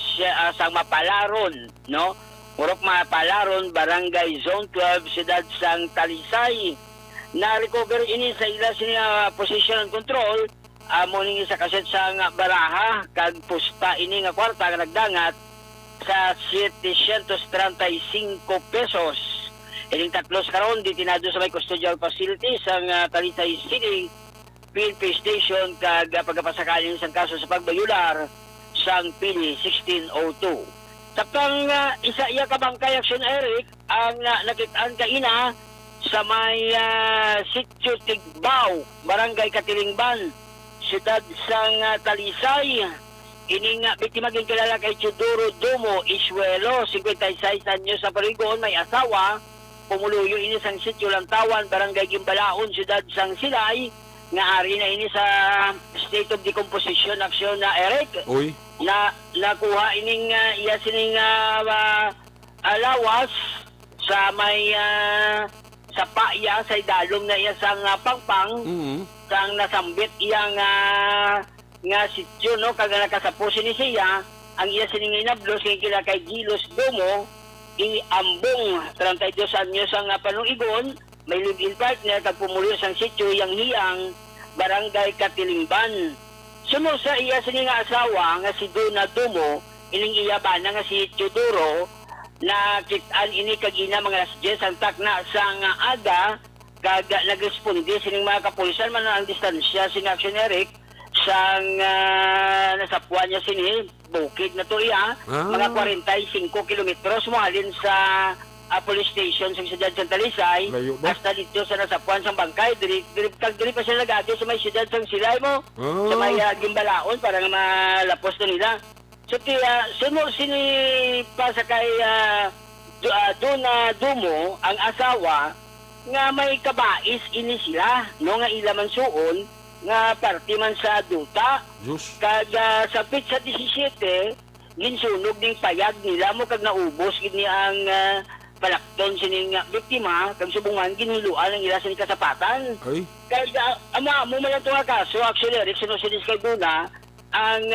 Mapalaron, no? Murok Mapalaron, Barangay Zone 12, Siyudad sang Talisay. Na-recover ini sa ila siya position and control mo ning isa kaset sa baraha kag pusta ini nga kwarta nga nagdangat sa 735 pesos. Ining tatlo sa karon ditinado sa may custodial facility sa Talisay City PNP Station kag pagpasakalin sa kaso sa pagbayular sang Pili 1602. Tapang isa iya ka bangkay action Eric ang nakitaan kaina sa may Sitio Tigbao, Barangay Katilingban, Siyudad sang Talisay. Ining biktima gin kilala kay Chuduro Dumo Isuelo, 56 anyos sa Parigon, may asawa. Pumuluyo ini sang Sitio Lantawan, Barangay Gimbalaon, Siyudad sang Silay. Nga ari na ini sa state of decomposition action na Eric. Uy. Na nakuha ining iya sining alawas sa may sa paya sa idalom na iya sang pangpang sang nasambit iya nga sityo no kag nakasapusin ni siya ang iya sining inablos kay kila kay Gilos Domo I ambong 32 anyos ang panuigon may live-in partner kag pumulo sang sityo yang hiyang Barangay Katilingban. Sunod sa iya sining asawa nga si Dona Domo ining iya bana nga si Teodoro na kitaan ini kagina mga alas 10 ang takna sa aga kag nagresponde sining mga kapulisan man ang distansya sing action Eric sang nasapuan niya sini bukid na to iya mga 45 kilometros mo halin sa police station sa siyudad sa Talisay hasta dito sa nasapuan sang bangkay diri pa sila nagagi sa may siyudad sang Silay mo sa may Gimbalaon para nga malapos na nila. So kaya sini pa sa kay Dona Dumo ang asawa nga may kabais ini sila no nga ilaman suon nga parte man sa duta kag sa pitsa 17 ginsunog ning payag nila mo kag naubos gini ang palakton sining biktima kag subungan ginhiluan ang ila sining kasapatan kag ama mo man to nga kaso actually Eric sinusinis kay Dona ang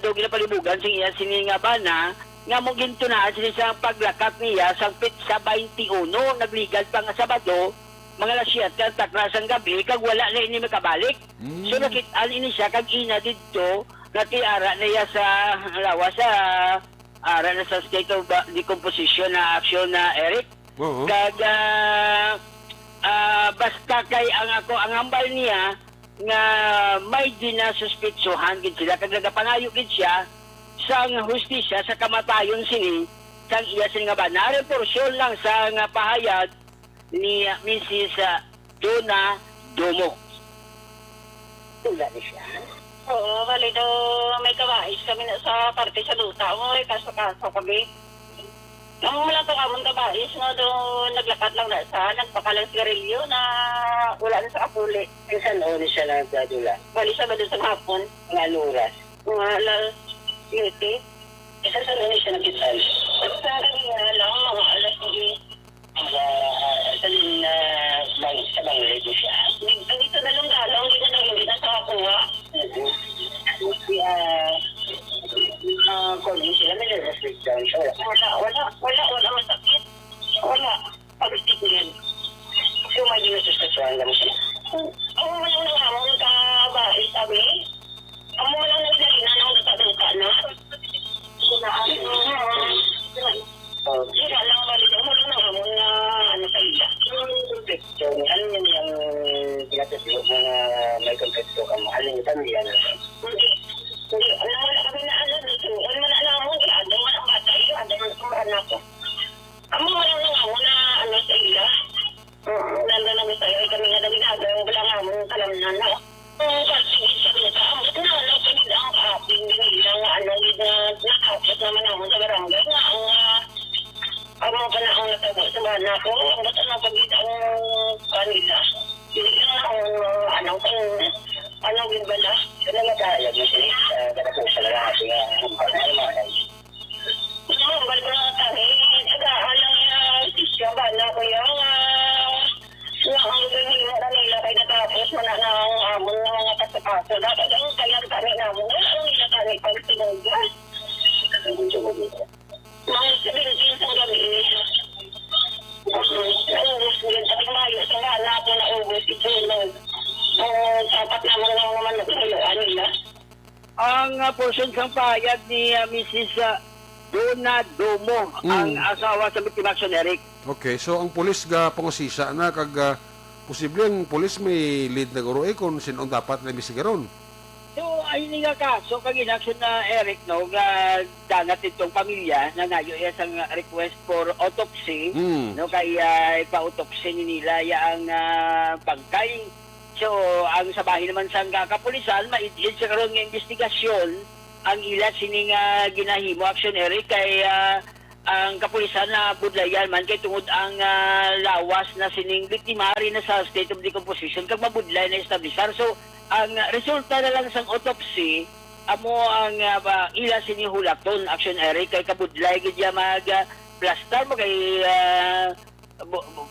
dogi na palibugan sing iya sining bana nga mo gintunaan sini sa paglakat niya sa pitsa 21 nagligad pa nga Sabado mga alas 7 takna sang gabi kag wala na ini makabalik so nakitaan ini siya kag ina didto natiara na iya sa lawas sa ara na sa state of decomposition na action na Eric kag basta kay ang hambal niya nga may dinasuspitsuhan gid sila kag nagapangayo gid siya sang hustisya sa kamatayon sini sang iya sini nga ba nareporsyon lang sa nga pahayag ni Mrs. Dona Domo. Tula ni siya. Oo, bali daw may kawais kami na sa parte sa luta mo kaso kami. Ang wala to kamon kabais no do naglakat lang na sa nagpakalang sigarilyo na wala na sa kapuli. Minsan o ni siya lang dadula. Bali sa bado sa hapon. Nga luras. Mga alas 7. Isa sa ni siya nakitan. Sa kanina lang mga alas 10. bangay ko siya. Dito na lang galaw, hindi na sa kakuha. Kung hindi sila, may restriction siya. Wala masakit. Wala. Pag-isip din. Yung may ginusustasyuhan lang siya. Ako mo lang nangamon ka bahay, sabi. Ako mo lang naglalina ng duka na. Sila lang balik mo lang nangamon na ano sa iya. So, ano yung pinatutulog mo na may konteksto ka mo? Ano yung pamilya na? Hindi. Alam mo na kami na ano dito. Alam mo na alam mo, ano mo ang bata iyo, ano mo ang anak ko. Ako mo lang nangamon na ano sa iya. Nanda namin sa'yo, kami nga na ginagawa, wala nga mo kalamnan na. Kasi sabi niya, amot na, pwede ang kaping, bilang nakapot naman ako sa barangay na ang pa na akong natabo sa bana ko, ang bata na pagkita ang kanila. Hindi lang anong ginbala. Sila nagkayag mo siya, kada po sa lalaki nga, ang malay. Balik ko na tayo, nag-aalang siya, bana ko yung ang ganyan na nila kay natapos mo na ang amon ng mga kasapaso. Dapat ang kaya kami namin, ang nila kami pag sinugyan. Mga 17 sa gabi. Naubos ko yun. Sabi mayo sa nga na ako naubos ito nung sapat naman nagsaluan nila. Ang portion ng payag ni Mrs. Donna Domo, ang asawa sa Biktima Action Eric. Okay, so ang pulis ga pangusisa na kag posible ang pulis may lead na guro kung sinong dapat na imbestigaron. So, ayun nga kaso, kag inaction na Eric, no, nga dangat itong pamilya na nayo ang request for autopsy, no, kay ipa-autopsy nila ang bangkay. So, ang sabahin naman sa kapulisan, maidid sa karoon ng investigasyon, ang ilat sining ginahimo action Eric kay ang kapulisan na budlayan man kay tungod ang lawas na sining biktima rin na sa state of decomposition kag mabudlay na establisar. So ang resulta na lang sa autopsy amo ang ila sining hulaton action Eric kay kabudlay gid ya mag plastar mo kay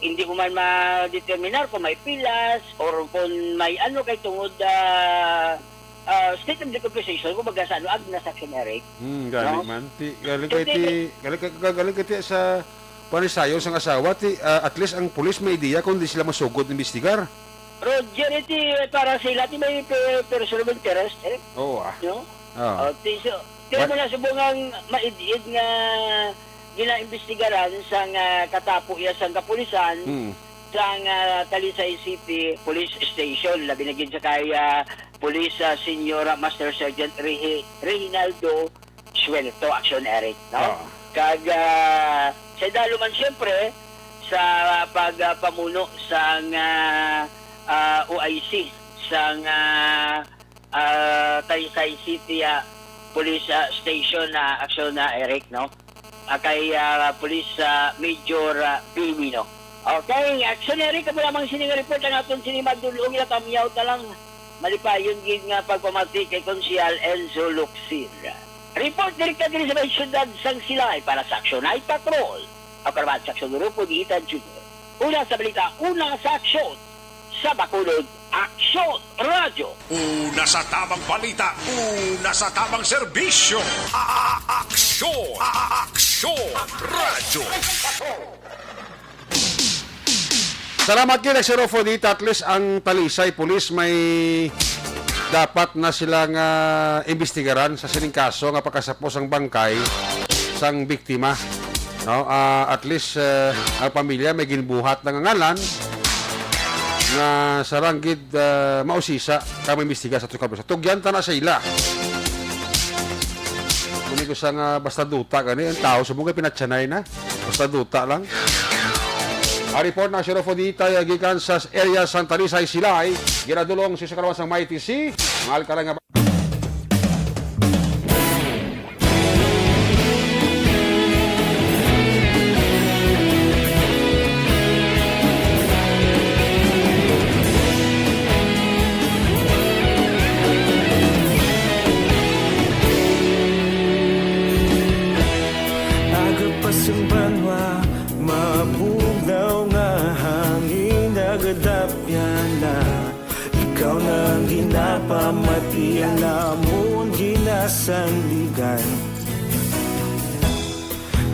hindi ko man ma-determinar kung may pilas or kung may ano kay tungod state of decomposition kung baga sa ano agna sa action Eric. Galing man. Galing kay sa panisayo sang asawa ti at least ang pulis may idea kung di sila masugod investigar. Roger, iti para sila ti may personal interest, Eric. Oo No? Tira mo na subungang maidid nga gina-investigaran sang katapo iya sang kapulisan sang Talisay City Police Station. Labi na gid sa kaya Police Senyora Master Sergeant Reginaldo Suelto action Eric, no? Kag sa daluman siyempre sa pagpamuno sang OIC sang Talisay City Police Station na action na Eric, no? Kay Police Major Bilmino. Okay, action Eric, kamo lamang sining report ang aton sinimadulong ila tamyaw talang malipayon gid nga pagpamati kay Konsyal Enzo Luxir. Report direkta diri sa siyudad sang Silay para sa Action Night Patrol. Aprobat sa Action Grupo di Itan Junior. Una sa balita, una sa aksyon. Sa Bacolod, Action Radio. Una sa tamang balita, una sa tamang serbisyo. Aksyon! Aksyon! Radio! Salamat kay Nagserofo dito. At least ang Talisay Police may dapat na silang imbestigaran sa sining kaso nga pagkasapos ang bangkay sang biktima. No? At least ang pamilya may ginbuhat ng ngalan nga saranggid mausisa kami imbestiga sa tukab. Tugyan ta na sa ila. Kung ko sa basta duta gani ang tao sumugay pinatsanay na. Basta duta lang. A report na Sheriff Odita gikan sa area Santa Talisay Silay ginadulong si Sakarawan sang Mighty C mahal ka lang nga Agapasumbanwa, mapugnaw nga hangin, nagadapya kasandigan.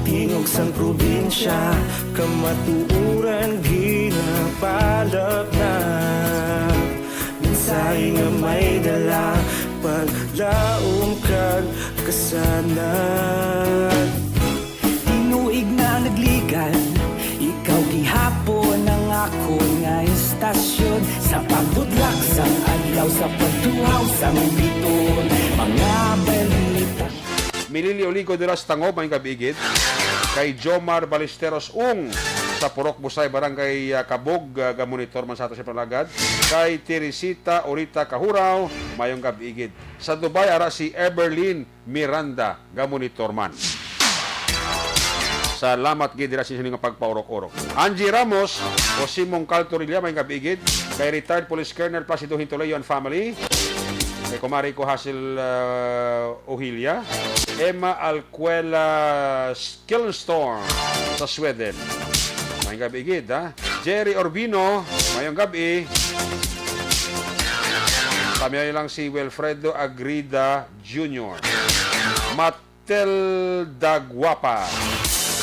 Tingog sang probinsya, kamatuuran ginapalap na. Minsay nga may dala, paglaom kag kasanad. Tinuig na nagligan, ikaw gihapon ang ako nga istasyon. Sa pagbudlak sang adlaw, sa pagtuhaw sang biton, mga balita. Mililio Ligo de las Tangob, may kabigit. Kay Jomar Balesteros sa Purok Busay, Barangay Kabog, gamonitor man sa ato sa Palagad. Kay Teresita Orita Kahuraw, mayong kabigit. Sa Dubai, ara si Eberlyn Miranda, gamonitor man. Salamat gid dira sa inyong pagpaurok-urok. Angie Ramos o Simong Caltorilla, may kabigit. Kay retired Police Colonel Placido Hintuleyo and family. Kay Kumari ko Hasil Ohilia. Emma Alcuela Skillstorm sa Sweden. May gabi gid, ha? Jerry Orbino, mayong gabi. Kami lang si Wilfredo Agrida Jr. Matilda Guapa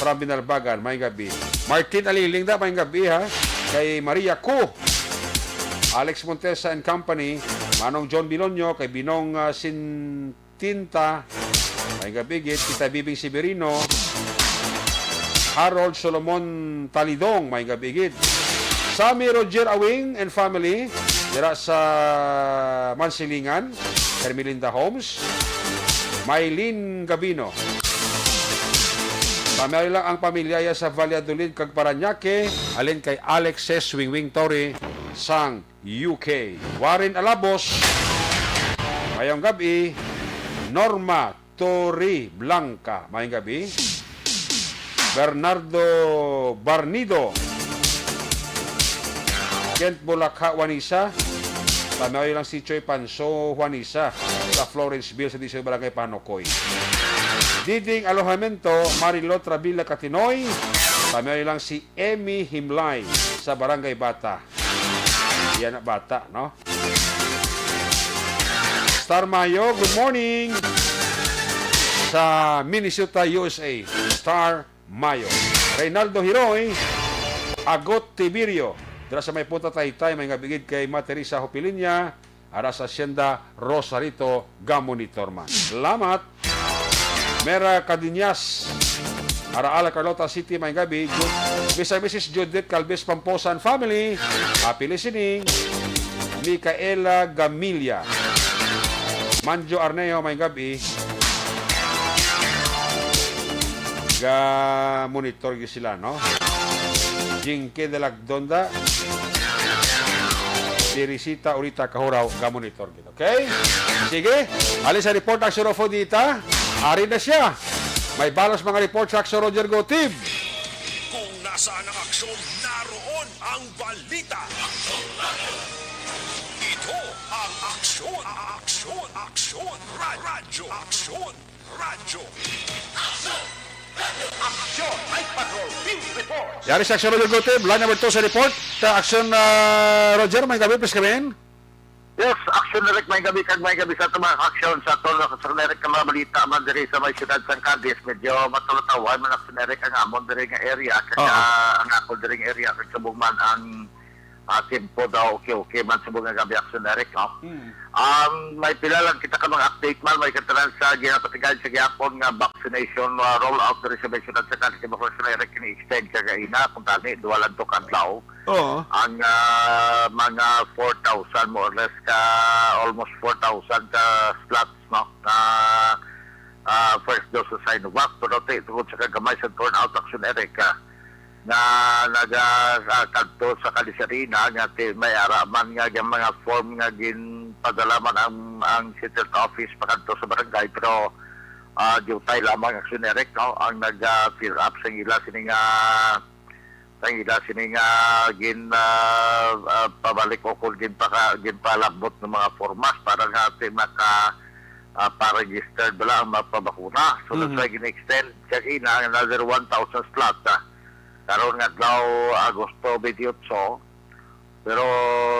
from Binalbagan, may gabi. Martin Aliling da, may gabi, ha? Kay Maria Ku, Alex Montesa and Company, Manong John Bilonyo, kay Binong Sintinta, may gabigit, Tita Bibing Severino, Harold Solomon Talidong, may gabigit. Sammy Roger Awing and family, dira sa Mansilingan, Hermelinda Homes, Maylene Gabino. Pamilya lang ang pamilya sa Valladolid, kag Paranaque, alin kay Alex Swingwing Torre, sang UK. Warren Alabos, mayong gabi. Norma Tori Blanca, mayong gabi. Bernardo Barnido, Kent Bulakha Juanisa, pamilya lang si Choy Panso Juanisa sa Florenceville sa Disay Barangay Panokoy. Diding Alojamento, Marilot Rabila Katinoy, pamilya lang si Emmy Himlay sa Barangay Bata. Yan na bata, no? Star Mayo, good morning sa Minnesota, USA. Star Mayo. Reynaldo Hiroy, Agot Tiberio, dira sa may punta Taytay, may ngabigid kay Materisa Hopilinya, ara sa Hacienda Rosarito, Gamonitorman. Salamat. Mera Cadiñas, Araala Carlota City, may gabi. Mrs. Judith Calves Pamposan family, happy listening. Micaela Gamilia, Manjo Arneo, may gabi. Monitor sila, no? Jinke de Lagdonda, Teresita Orita Kahuraw, monitor kita. Okay? Sige, alis sa report ang Surofo dita. Ari na siya. May balas mga report sa Aksyon Roger Gotib. Kung nasaan ang aksyon, naroon ang balita. Ito ang aksyon, radyo, Aksyon, Night Patrol, Field Report. Yari sa Aksyon Roger Gotib, line number 2 sa report. Aksyon Roger, may gabi, please come in. Yes, action direct may gabi kag may gabi sa tumang action sa tono sa direct ka mabalita man diri sa may siyudad San Carlos, medyo matulutawan man action direct ang amon diri nga area kag ang ako diri nga area kag subong man ang tempo daw okay man subong nga gabi action direct, no? May pila lang kita ka mga update man, may katalan sa ginapatigan sa gyapon nga vaccination roll out diri sa may siyudad San Carlos, kay action direct ni extend kag ina kung tani duwalan to kadlaw. Ang mga 4,000 more or less ka, almost 4,000 ka slots, no, na first dose sa Sinovac, pero tungkol sa kagamay sa turnout action Erica na nagakanto sa Kalisarina nga may araman nga yung mga form nga ginpadalaman ang city office pakanto sa barangay, pero diutay lamang action Eric, no, ang nag-fill up sa ila sining pabalik ko kung ginpalabot ng mga formas para nga maka pa-registered bala ang mapabakuna. So that's why gin-extend kasi na another 1,000 slots karon nga daw Agosto 28 Pero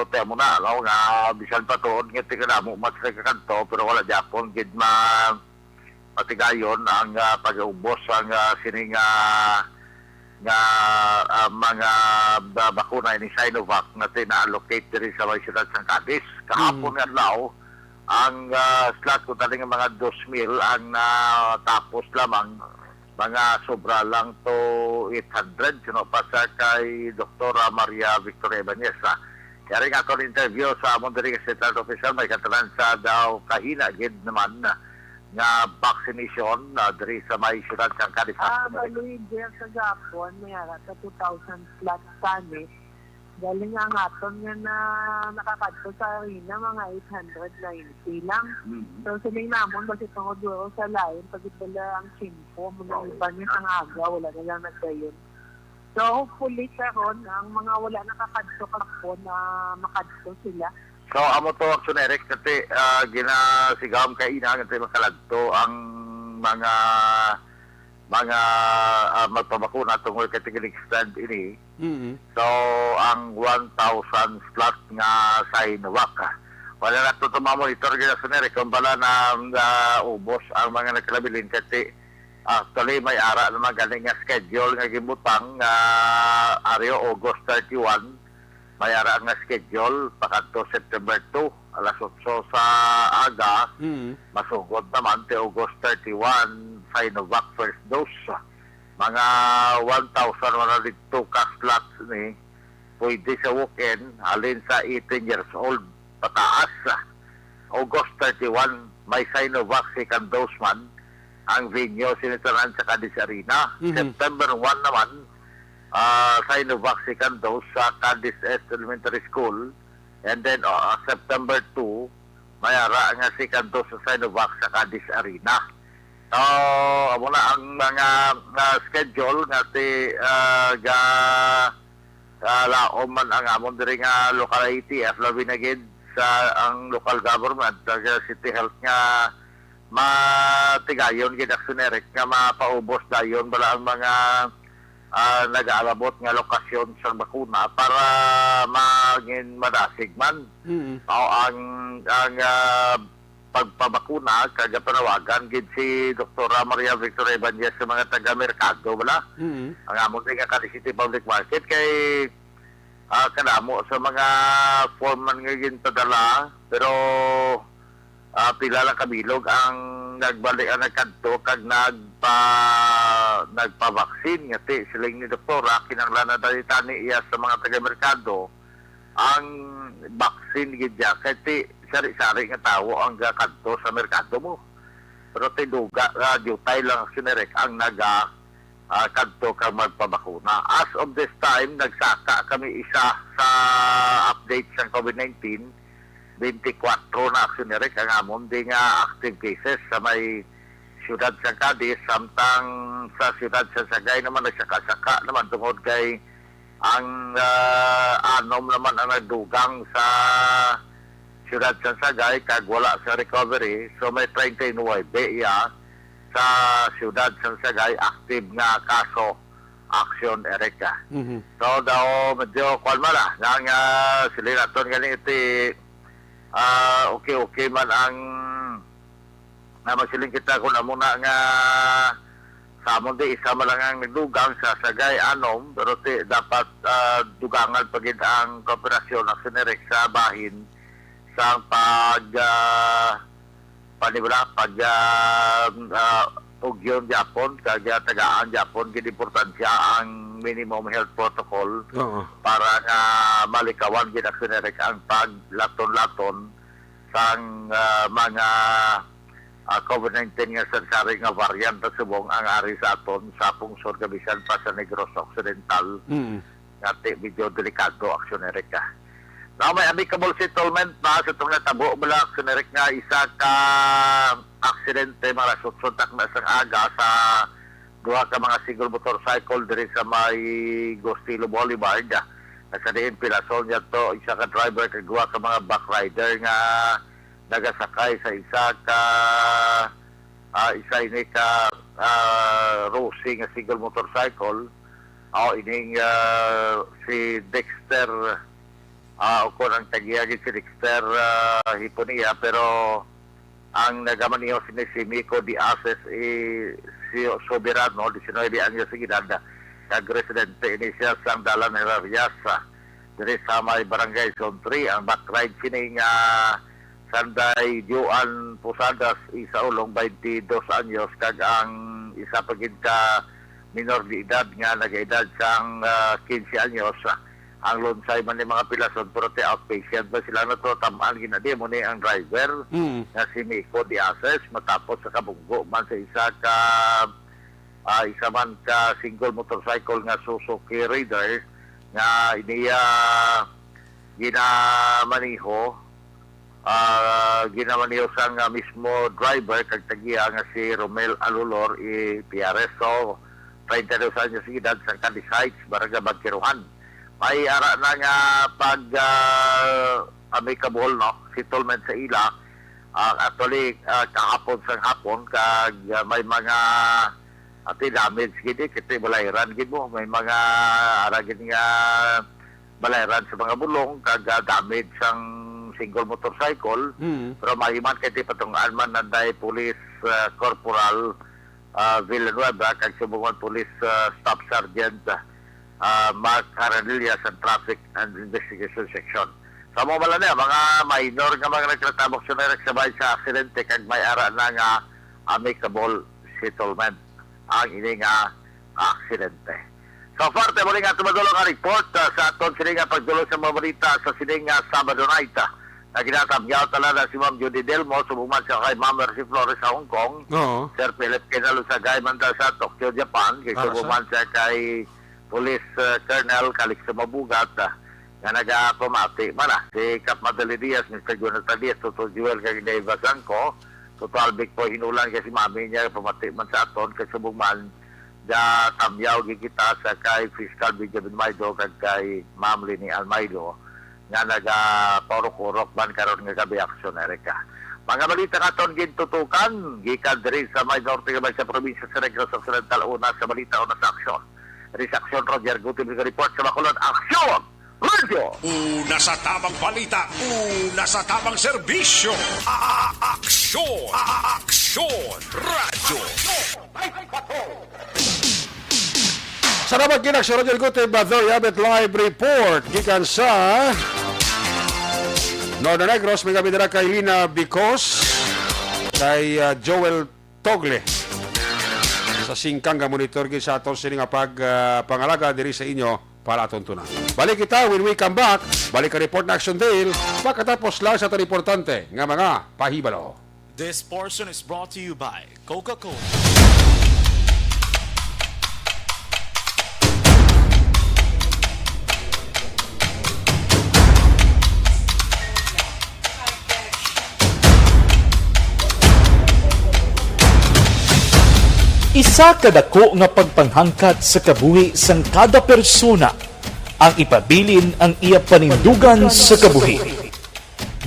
tayo mo na, no, nga bisan pa tuon nga tika mo mas kay kanto pero wala Japon gid matigayon ang pag-ubos ang sining mga bakuna ni Sinovac na tina-allocate diri sa may siyudad sang Cadiz. Kahapon nga law ang slot ko tali nga mga 2,000 ang natapos lamang mga sobra lang to 800 sino pa sa kay Dr. Maria Victoria Ibanez. Kaya rin ako interview sa Monterrey State Official may katalan sa daw kahina gid naman nga vaccination diri sa may siyudad sang Cadiz. Baluy diyan sa Japon may ara sa 2,000 slots tani. Galing nga aton nga na nakakadto sa arena mga 890 lang. So siling namon basi tungod duro sa lain pagitala ang simpo mga iba niya sang aga wala na lang nagdayon. So hopefully karon ang mga wala nakakadto kapon na makadto sila. So amo to action Eric kasi ginasigam kay ina nga makaladto ang mga magpabakuna tungkol kay tigil stand ini. So ang 1,000 slot nga Sinovac wala na ito monitor gina sa Eric kung bala na ubos ang mga nagkalabilin kasi actually may ara na magaling nga schedule nga gibutang Ario August 31 may ara nga schedule pagkadto September 2 alas 8 sa aga masugod naman te August 31 Sinovac first dose mga 1,102 ka slots ni pwede sa walk-in alin sa 18 years old pataas August 31 may Sinovac second dose man ang venue sinitaran sa Cadiz Arena. September 1 naman Sinovac second dose sa Cadiz Elementary School and then September 2 may ara nga second dose sa Sinovac sa Cadiz Arena. So amo na ang mga schedule nga ti laom man ang amon diri nga local ITF labi na gid sa ang local government city health nga matigayon gid action Eric nga mapaubos dayon bala ang mga nag-aalabot nga lokasyon sa bakuna para maging madasig man. Ang pagpabakuna kaga panawagan gid si Dr. Maria Victoria Ibanez sa mga taga-merkado wala. Ang amon nga Cadiz City Public Market kay kanamo sa mga form man nga ginpadala pero pila lang kabilog ang nagbalik ang nagkadto kag nagpa-vaccine nga ti siling ni doktora kinahanglan na dali tani iya sa mga taga-merkado ang vaccine gid ya kay ti sari-sari nga tawo ang gakadto sa merkado mo pero tiduga jutay lang sinerek ang kadto kag magpabakuna. As of this time nagsaka kami isa sa update sa COVID-19 24 na aksyonerek ang amon di nga active cases sa may siyudad sa Cadiz samtang sa siyudad sa Sagay naman nagsaka-saka naman tungod kay ang anom naman ang nagdugang sa siyudad sa Sagay kag wala sa recovery so may 39 sa siyudad sa Sagay active nga kaso aksyon Erika. So daw medyo kalmala nga sila naton ganiti okay man ang masiling kita kung muna nga sa amon di isa man lang ang nagdugang sa Sagay anom pero dapat dugangan pagid ang kooperasyon ng sinerek sa bahin sa ugyon Japon kag tagaan Japon gid importansya ang minimum health protocol para nga malikawan gid ang paglaton-laton sang mga COVID-19 nga sari nga variant na subong ang ari sa aton sa pungsod kabisan pa sa Negros Occidental nga medyo delikado aksyon Erika. Now may amicable settlement na sa itong natabo mula aksyon Eric nga isa ka aksidente mga suntak na isang aga sa duha ka mga single motorcycle diri sa may Gostilo Boulevard sa diin Pilasol niya to isa ka driver kag duha ka mga back rider nga nagasakay sa isa ini ka Rossi nga single motorcycle ining si Dexter o kung ang tagiyagin si Dexter Hiponia, pero ang nagamaniho si Miko Diases si Soberano, 19 anyos sa edad, kag-residente ini siya sa Dalan ng Rias, diri sa may barangay Zone 3. Ang backride sining Sanday Juan Posadas, isa ulong 22 anyos, kag ang isa pagid ka minor de edad nga nag-edad sang 15 anyos. Ang lunsay man ni mga pilason pero te outpatient ba sila na to tamaan ginadi mo ni ang driver na si Miko Diases matapos sa kabunggo man sa isa man ka single motorcycle nga Suzuki Raider nga iniya ginamaniho sang mismo driver kag tagiya nga si Romel Alulor Piares, so 32 anyos edad sa Cadiz Heights, Barangay Bagkiruhan. May ara na nga pag amicable no settlement sa ila, actually kahapon sa hapon kag may mga damage gid kiti balayran gid mo, may mga ara gid nga balayran sa mga bulong kag damage sang single motorcycle, pero mahiman kiti patungaan man nanday Police Corporal Villanueva kag Subukan Police Staff Sergeant Mark Caranilla sa Traffic and Investigation Section. Sa mga bala niya, mga minor nga mga nagtratabok siya na nagsabay sa aksidente kag may ara na nga amicable settlement ang ini nga aksidente. So far, tayo muli nga tumadulong ang report sa aton sini nga pagdulong sa mga balita sa sini nga Sabado night na ginatabyaw talaga si Ma'am Judy Delmo, subuman siya kay Ma'am Mercy Flores sa Hong Kong, Sir Philip Kinalusagay manda sa Tokyo, Japan, kay subuman siya kay Police Colonel Calix Mabugat nga nagapamati man si Cap Madali Diaz, Mr. Jonathan Diaz, Toto Joel kay Dave Bazanco, Toto Albic po hinulan kasi mami niya pamati man sa aton kay subuman da tamyaw gigita sa kay Fiscal Benjamin Maido kag kay Ma'am Lini Almaido nga nagapurok-urok man karon nga gabi aksyoner ka. Mga balita katon gintutukan gikan diri sa may norte nga sa probinsya sa Negros Occidental, una sa balita una sa aksyon. Reaction Roger Gutim report sa Bacolod. Aksyon! Radio! Una sa tamang balita, una sa tamang serbisyo. Aksyon! Aksyon! Radio! Salamat kinak sa Roger Gutim Badoy Abet Live Report gikan sa Northern Negros. May kami dala kay Lina Bicos, kay Joel Togle sa singkang nga monitor gid sa aton sini nga pangalaga diri sa inyo para aton tuna. Balik kita when we come back. Balik ka report na Action Dale pagkatapos lang sa aton importante nga mga pahibalo. This portion is brought to you by Coca-Cola. Isa kadako nga pagpanghangkat sa kabuhi sang kada persona ang ipabilin ang iya panindugan sa kabuhi.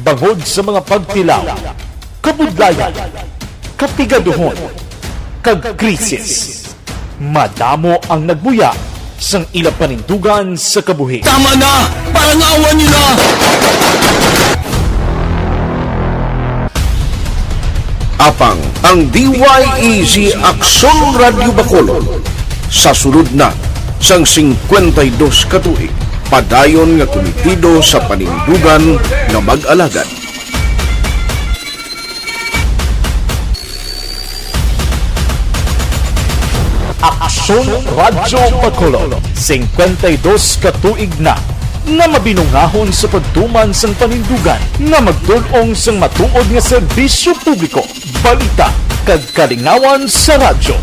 Bangod sa mga pagtilaw, kabudlayan, kapigaduhon, kag krisis. Madamo ang nagbuya sang ila panindugan sa kabuhi. Tama na! Parang awan niyo na! Apang ang DYEZ Aksyon Radio Bacolod sa sulod na sang 52 katuig padayon nga komitido sa panindugan nga mag-alagad. Aksyon Radio Bacolod 52 katuig na nga mabinungahon sa pagtuman sang panindugan nga magdulong sang matuod nga serbisyo publiko, balita kag kalingawan sa radyo.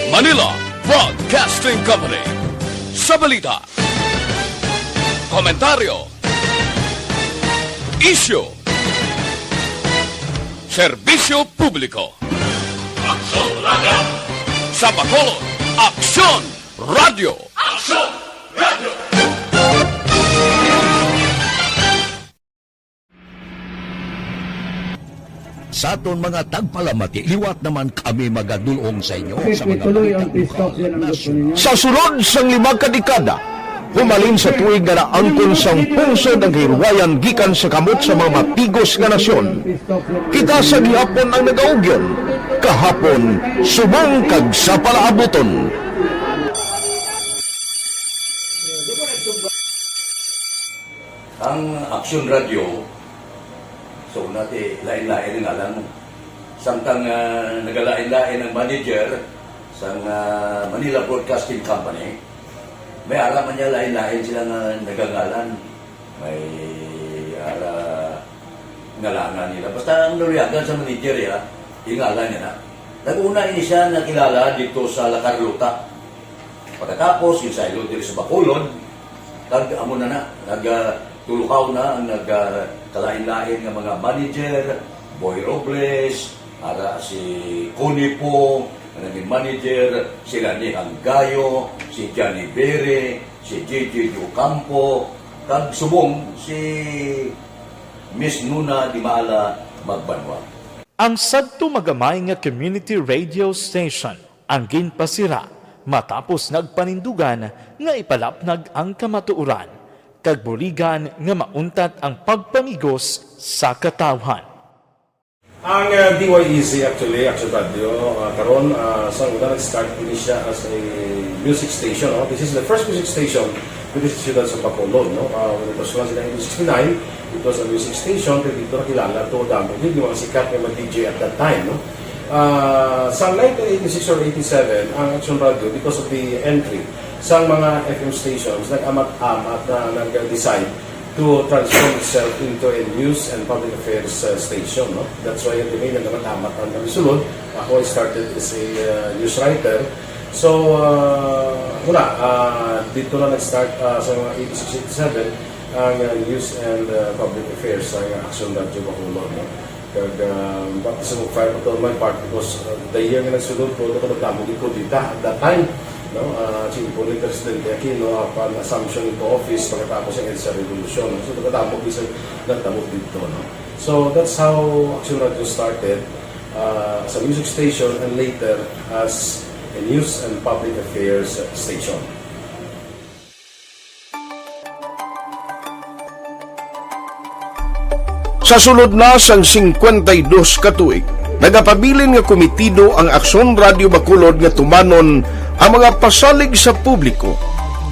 Manila Broadcasting Company. Sa balita, komentaryo, isyu, serbisyo publiko. Aksyon Radio! Sa Bacolod, Aksyon Radio! Aksyon Radio! Sa aton mga tagpalamati, liwat naman kami magadulong sa inyo sa mga Sa sulod sang 5 kadekada, humalin sa tuig nga naangkon sang pungsod ang hirwayan gikan sa kamot sa mga mapigos nga nasyon. Kita sa gihapon ang nagaugyon, kahapon subong kag sa palaabuton. Ang Aksyon Radio, so natin lain-lain ang alam mo. Samtang nagalain-lain ang manager sa Manila Broadcasting Company, may alaman niya lain-lain sila nagangalan. May ngalangan nila. Basta ang naluyagan sa manager ya, ingalan niya na. Nag-una ini siya nakilala dito sa La Carlota. Pagkatapos, yung sa ilo dito sa Bacolod, amo na nagtulukaw na ang nagkalain-lain ng mga manager, Boy Robles, si Connie po, naging manager, sila ni Hanggayo, si Johnny Bere, si JJ Ocampo, kag subong si Miss Nuna Dimala Magbanwa. Ang sadto magamay nga community radio station ang ginpasira matapos nagpanindugan nga ipalapnag ang kamatuoran kag buligan nga mauntat ang pagpamigos sa katawhan. Ang DYEZ actually, Action Radio, karon sa una nag-start ini siya as a music station. This is the first music station with the Ciudad sa Bacolod. When it was launched in 1969, it was a music station. Pero dito nakilala to damo. Hindi mga sikat na DJ at that time. Sa 1986 or 87, ang Action Radio, because of the entry sa mga FM stations, nag-amat-amat na nag-decide to transform itself into a news and public affairs station. That's why yung domain na naman-amat ang namisulod. Ako I started as a news writer. So, dito na nag-start sa mga 86-87 ang news and public affairs sa Action Radio Bacolod. Kag baptism of fire to my part because the year nga nagsulod ko, nagdamo ko dito at that time. Si Ipoling Presidente Aquino upon assumption into office pagkatapos ng EDSA Revolution. So, nagdamo isang nagdamo dito. So, that's how Action Radio started as a music station and later as a news and public affairs station. Sa sulod na sang 52 ka tuig, nagapabilin nga komitido ang Aksyon Radio Bacolod nga tumanon ang mga pasalig sa publiko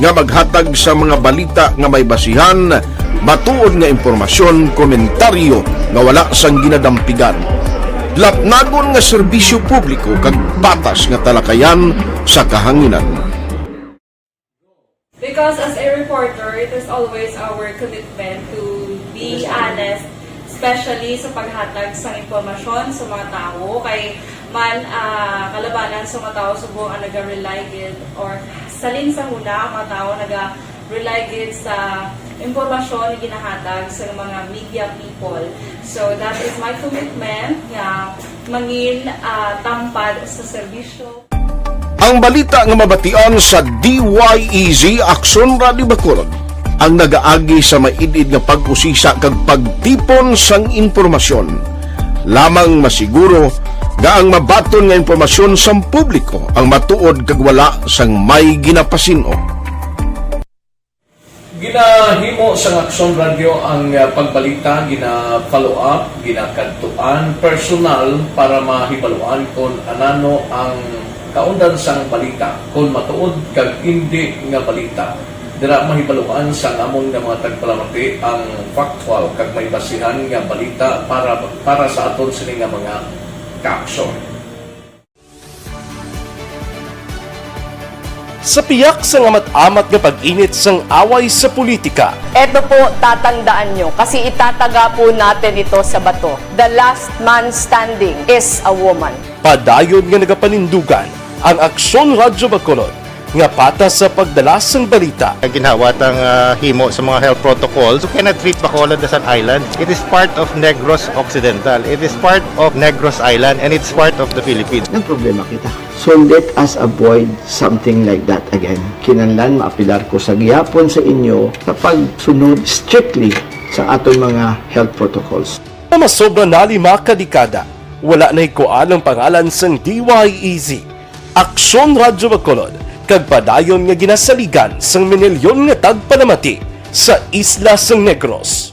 nga maghatag sa mga balita nga may basihan, matuod nga impormasyon, komentaryo nga wala sang ginadampigan. Lapnagon nga serbisyo publiko kag patas nga talakayan sa kahanginan. Because as a reporter, it is always our commitment to be honest, especially sa paghatag sa impormasyon sa mga tao, kay man kalabanan sa mga tao subo ang naga-rely gid or salin sa huna ang mga tao naga-rely gid sa impormasyon na ginahatag sa mga media people. So that is my commitment nga mangin tampad sa serbisyo. Ang balita nga mabatian sa DYEZ Aksyon Radio Bacolod ang nagaagi sa maidid nga pag-usisa kag pagtipon sang impormasyon. Lamang masiguro nga ang mabaton nga impormasyon sang publiko ang matuod kag wala sang may ginapasino. Ginahimo sa Aksyon Radio ang pagbalita, gina-follow up, ginakadtuan personal para mahibaluan kung anano ang kaundan sang balita, kung matuod kag hindi nga balita. Dira mahibaluan sa amon nga mga tagpalamati ang factual kag may basihan nga balita para sa aton sini nga mga kaaksyon. Sa piyak sa amat-amat nga pag-init sang away sa politika. Eto po, tatandaan nyo, kasi itataga po natin ito sa bato. The last man standing is a woman. Padayon nga nagapanindugan ang Aksyon Radio Bacolod nga patas sa pagdalas ng balita. Ginhawat ang himo sa mga health protocols. You cannot treat Bacolod as an island. It is part of Negros Occidental. It is part of Negros Island and it's part of the Philippines. Ang problema kita. So let us avoid something like that again. Kinahanglan maapilar ko sa gihapon sa inyo sa pagsunod strictly sa aton mga health protocols. Masobra na 5 kadekada, wala na'y kuan ang pangalan sang DYEZ. Aksyon Radyo Bacolod, kag padayon nga ginasaligan sang minilyon nga tagpanamati sa Isla sang Negros.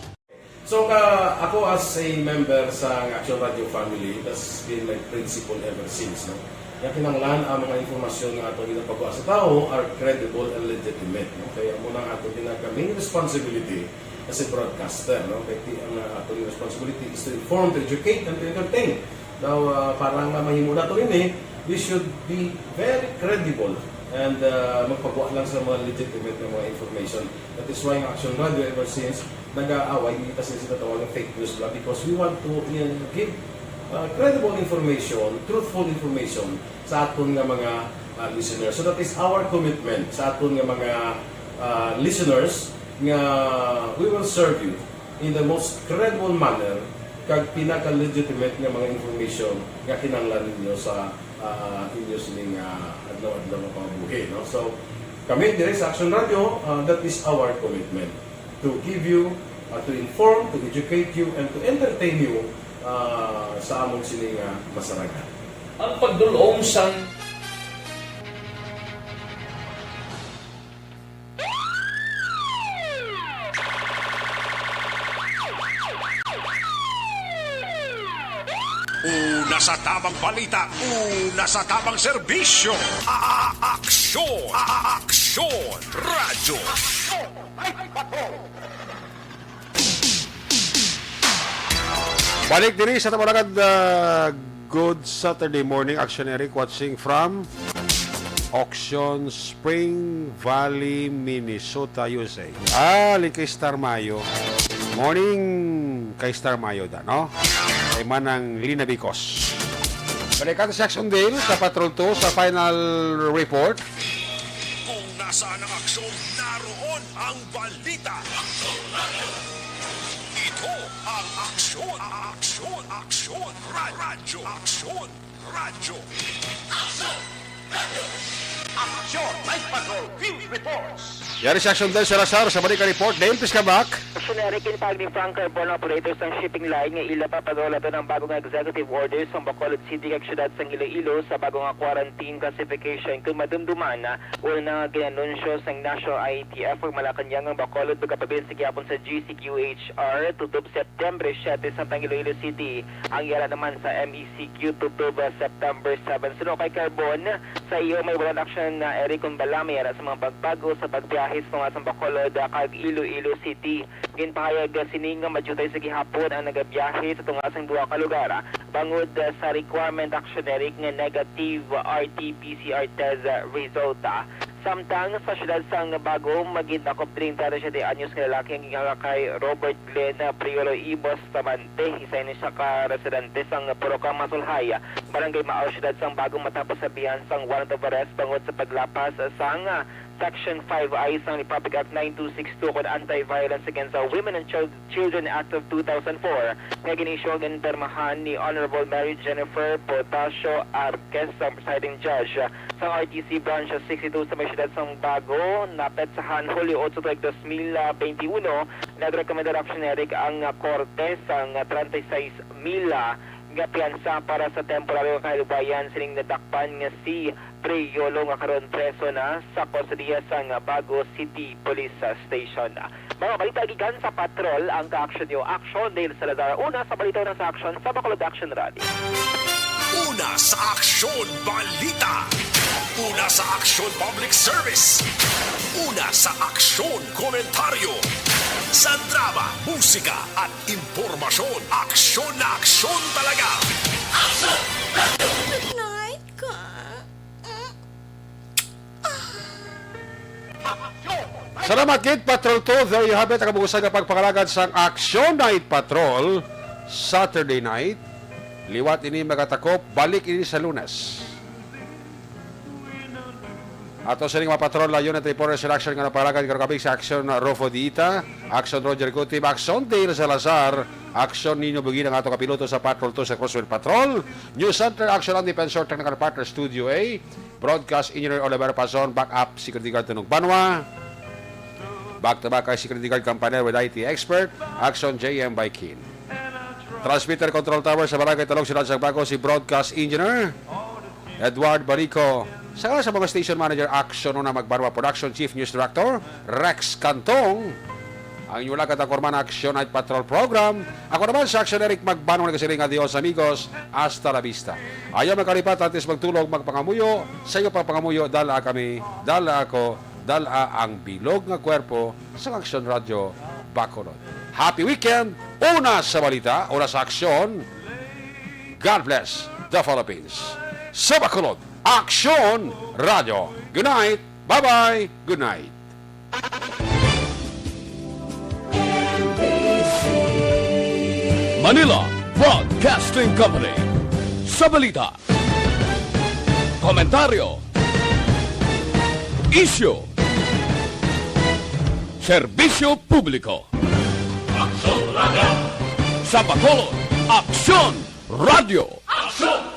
So, ako as a member sa Action Radio family, that's been my principle ever since. No? Kaya kinanglan ang mga informasyon nga ato ginapagawa sa tao are credible and legitimate. No? Kaya muna ato main responsibility as a broadcaster. No? Kaya ang ato responsibility is to inform, to educate, and to entertain. Now, parang mahimo na ito rin we should be very credible and magpagawa lang sa mga legitimate na mga information. That is why ang Action Radio ever since nag-aaway kasi sila tawag ng fake news lang because we want to give credible information, truthful information sa aton nga mga listeners. So that is our commitment sa aton nga mga listeners nga we will serve you in the most credible manner kag pinaka-legitimate nga mga information nga kinahanglan ninyo sa inyo sining adlaw-adlaw nga pamumuhay. No? So, kami dire sa Action Radio, that is our commitment to give you, to inform, to educate you, and to entertain you sa among sining masaragan. Ang pagdulong sang Una sa tamang balita, una sa tamang serbisyo. Aksyon! Aksyon! Radyo! Balik diri sa tamalagad good Saturday morning, Action Eric watching from Auction Spring Valley, Minnesota, USA. Kay Star Mayo. Morning kay Star Mayo da, no? Kay Manang Lina Bicos. Balikan sa Jacksonville sa Patrol 2 sa final report. Kung nasaan ang aksyon, naroon ang balita. Ito ang aksyon, aksyon, aksyon, radyo, aksyon, radyo. Aksyon, Night Patrol, Field Reports. Yari sa Action Del Salazar sa Balikan Report. Dale, please come back. Action Eric, inipag ni Frank Carbon, operators ng shipping line nga ila papadola to ng bagong executive orders sa Bacolod City kag syudad sang Iloilo sa bagong quarantine classification kung madumduman na una ginanunsyo sang National IATF ug Malacanang ang Bacolod pagkapabilis sa gyapon sa GCQHR tutob September 7 sa Iloilo City. Ang yara naman sa MECQ tutob September 7. Suno kay Carbon, sa iyo may walang action na Eric kung balami yara sa mga pagbago sa pagbiyahe sa mga Bacolod kag Iloilo City. Ginpahayag sining nga madyutay sa gihapon ang nagabiyahe sa tungasang duha ka lugar bangod sa requirement actionary nga negative RT-PCR test result. Samtang sa syudad sang Bago, magindakop 37 anyos nga lalaki ang gingaga kay Robert Glenn Priolo Ibos Tamante. Isa ni siya ka residente sang Purokang Masulhay, barangay Maaw, syudad sang Bago matapos sabihan sang warrant of arrest bangod sa paglapas sang Section 5I sang Republic Act 9262 kung Anti-Violence Against Women and Children Act of 2004 nga ginisyo ng permahan ni Honorable Mary Jennifer Portasio Arquez ang presiding judge sa RTC branch 62 sa may syudad sang Bago. Napetsahan Hulyo 8, 2021 nagrekomendar Action Eric ang korte sang 36,000 nga piyansa para sa temporaryo kahilubayan sining nadakpan nga si Priolo nga karon preso na sa kustodiya sang Bago City Police Station. Mga balita gikan sa patrol ang ka-action nyo. Action Dale Salazar. Una sa balita na sa action sa Bacolod Action Radio. Una sa aksyon balita. Una sa aksyon public service. Una sa aksyon komentaryo. Sa drama, musika at impormasyon. Aksyon na aksyon talaga. Aksyon! Good night, ka. Salamat, Kid Patrol 2. There you have it. Nakabugusan na pagpakalagad sa Action Night Patrol Saturday night. Liwat ini magatakop. Balik ini sa Lunes. Ato sa ring mapatrol layon at reporter sa action nga napalagad karukabig sa Action Rofo Diita, Action Roger Cotim, Action Dale Salazar, Action Nino Bugin ang ato kapiloto sa Patrol 2 sa Crosswell Patrol, News Center, Action on Defensor, Technical Partner Studio A, Broadcast Engineer Oliver Pazon, Backup Security Guard Tunog Banwa, Back to back kay Security Guard Campanel with IT Expert, Action JM by Kin. Transmitter Control Tower sa Barangay Talog, Ciudad Sagbago, si Broadcast Engineer Edward Barico. Sa mga Station Manager, Action na Magbarwa, Production Chief News Director Rex Cantong. Ang inyong lagat ang Korman Action Night Patrol Program. Ako naman sa Action Eric Magbanong nagkasiring. Adios amigos, hasta la vista. Ayaw magkalipat, atis magtulog, magpangamuyo. Sa iyo pangamuyo, dala kami, dala ako, dala ang bilog nga kwerpo sa Action Radio Bacolod. Happy weekend! Una sa balita, una sa aksyon. God bless the Philippines. Sa Bacolod, Action Radio. Good night. Bye-bye. Good night. Manila Broadcasting Company. Sa balita, komentaryo, issue, serbisyo publiko. Aksyon Radio. Sa Bacolod, Aksyon Radio. Aksyon!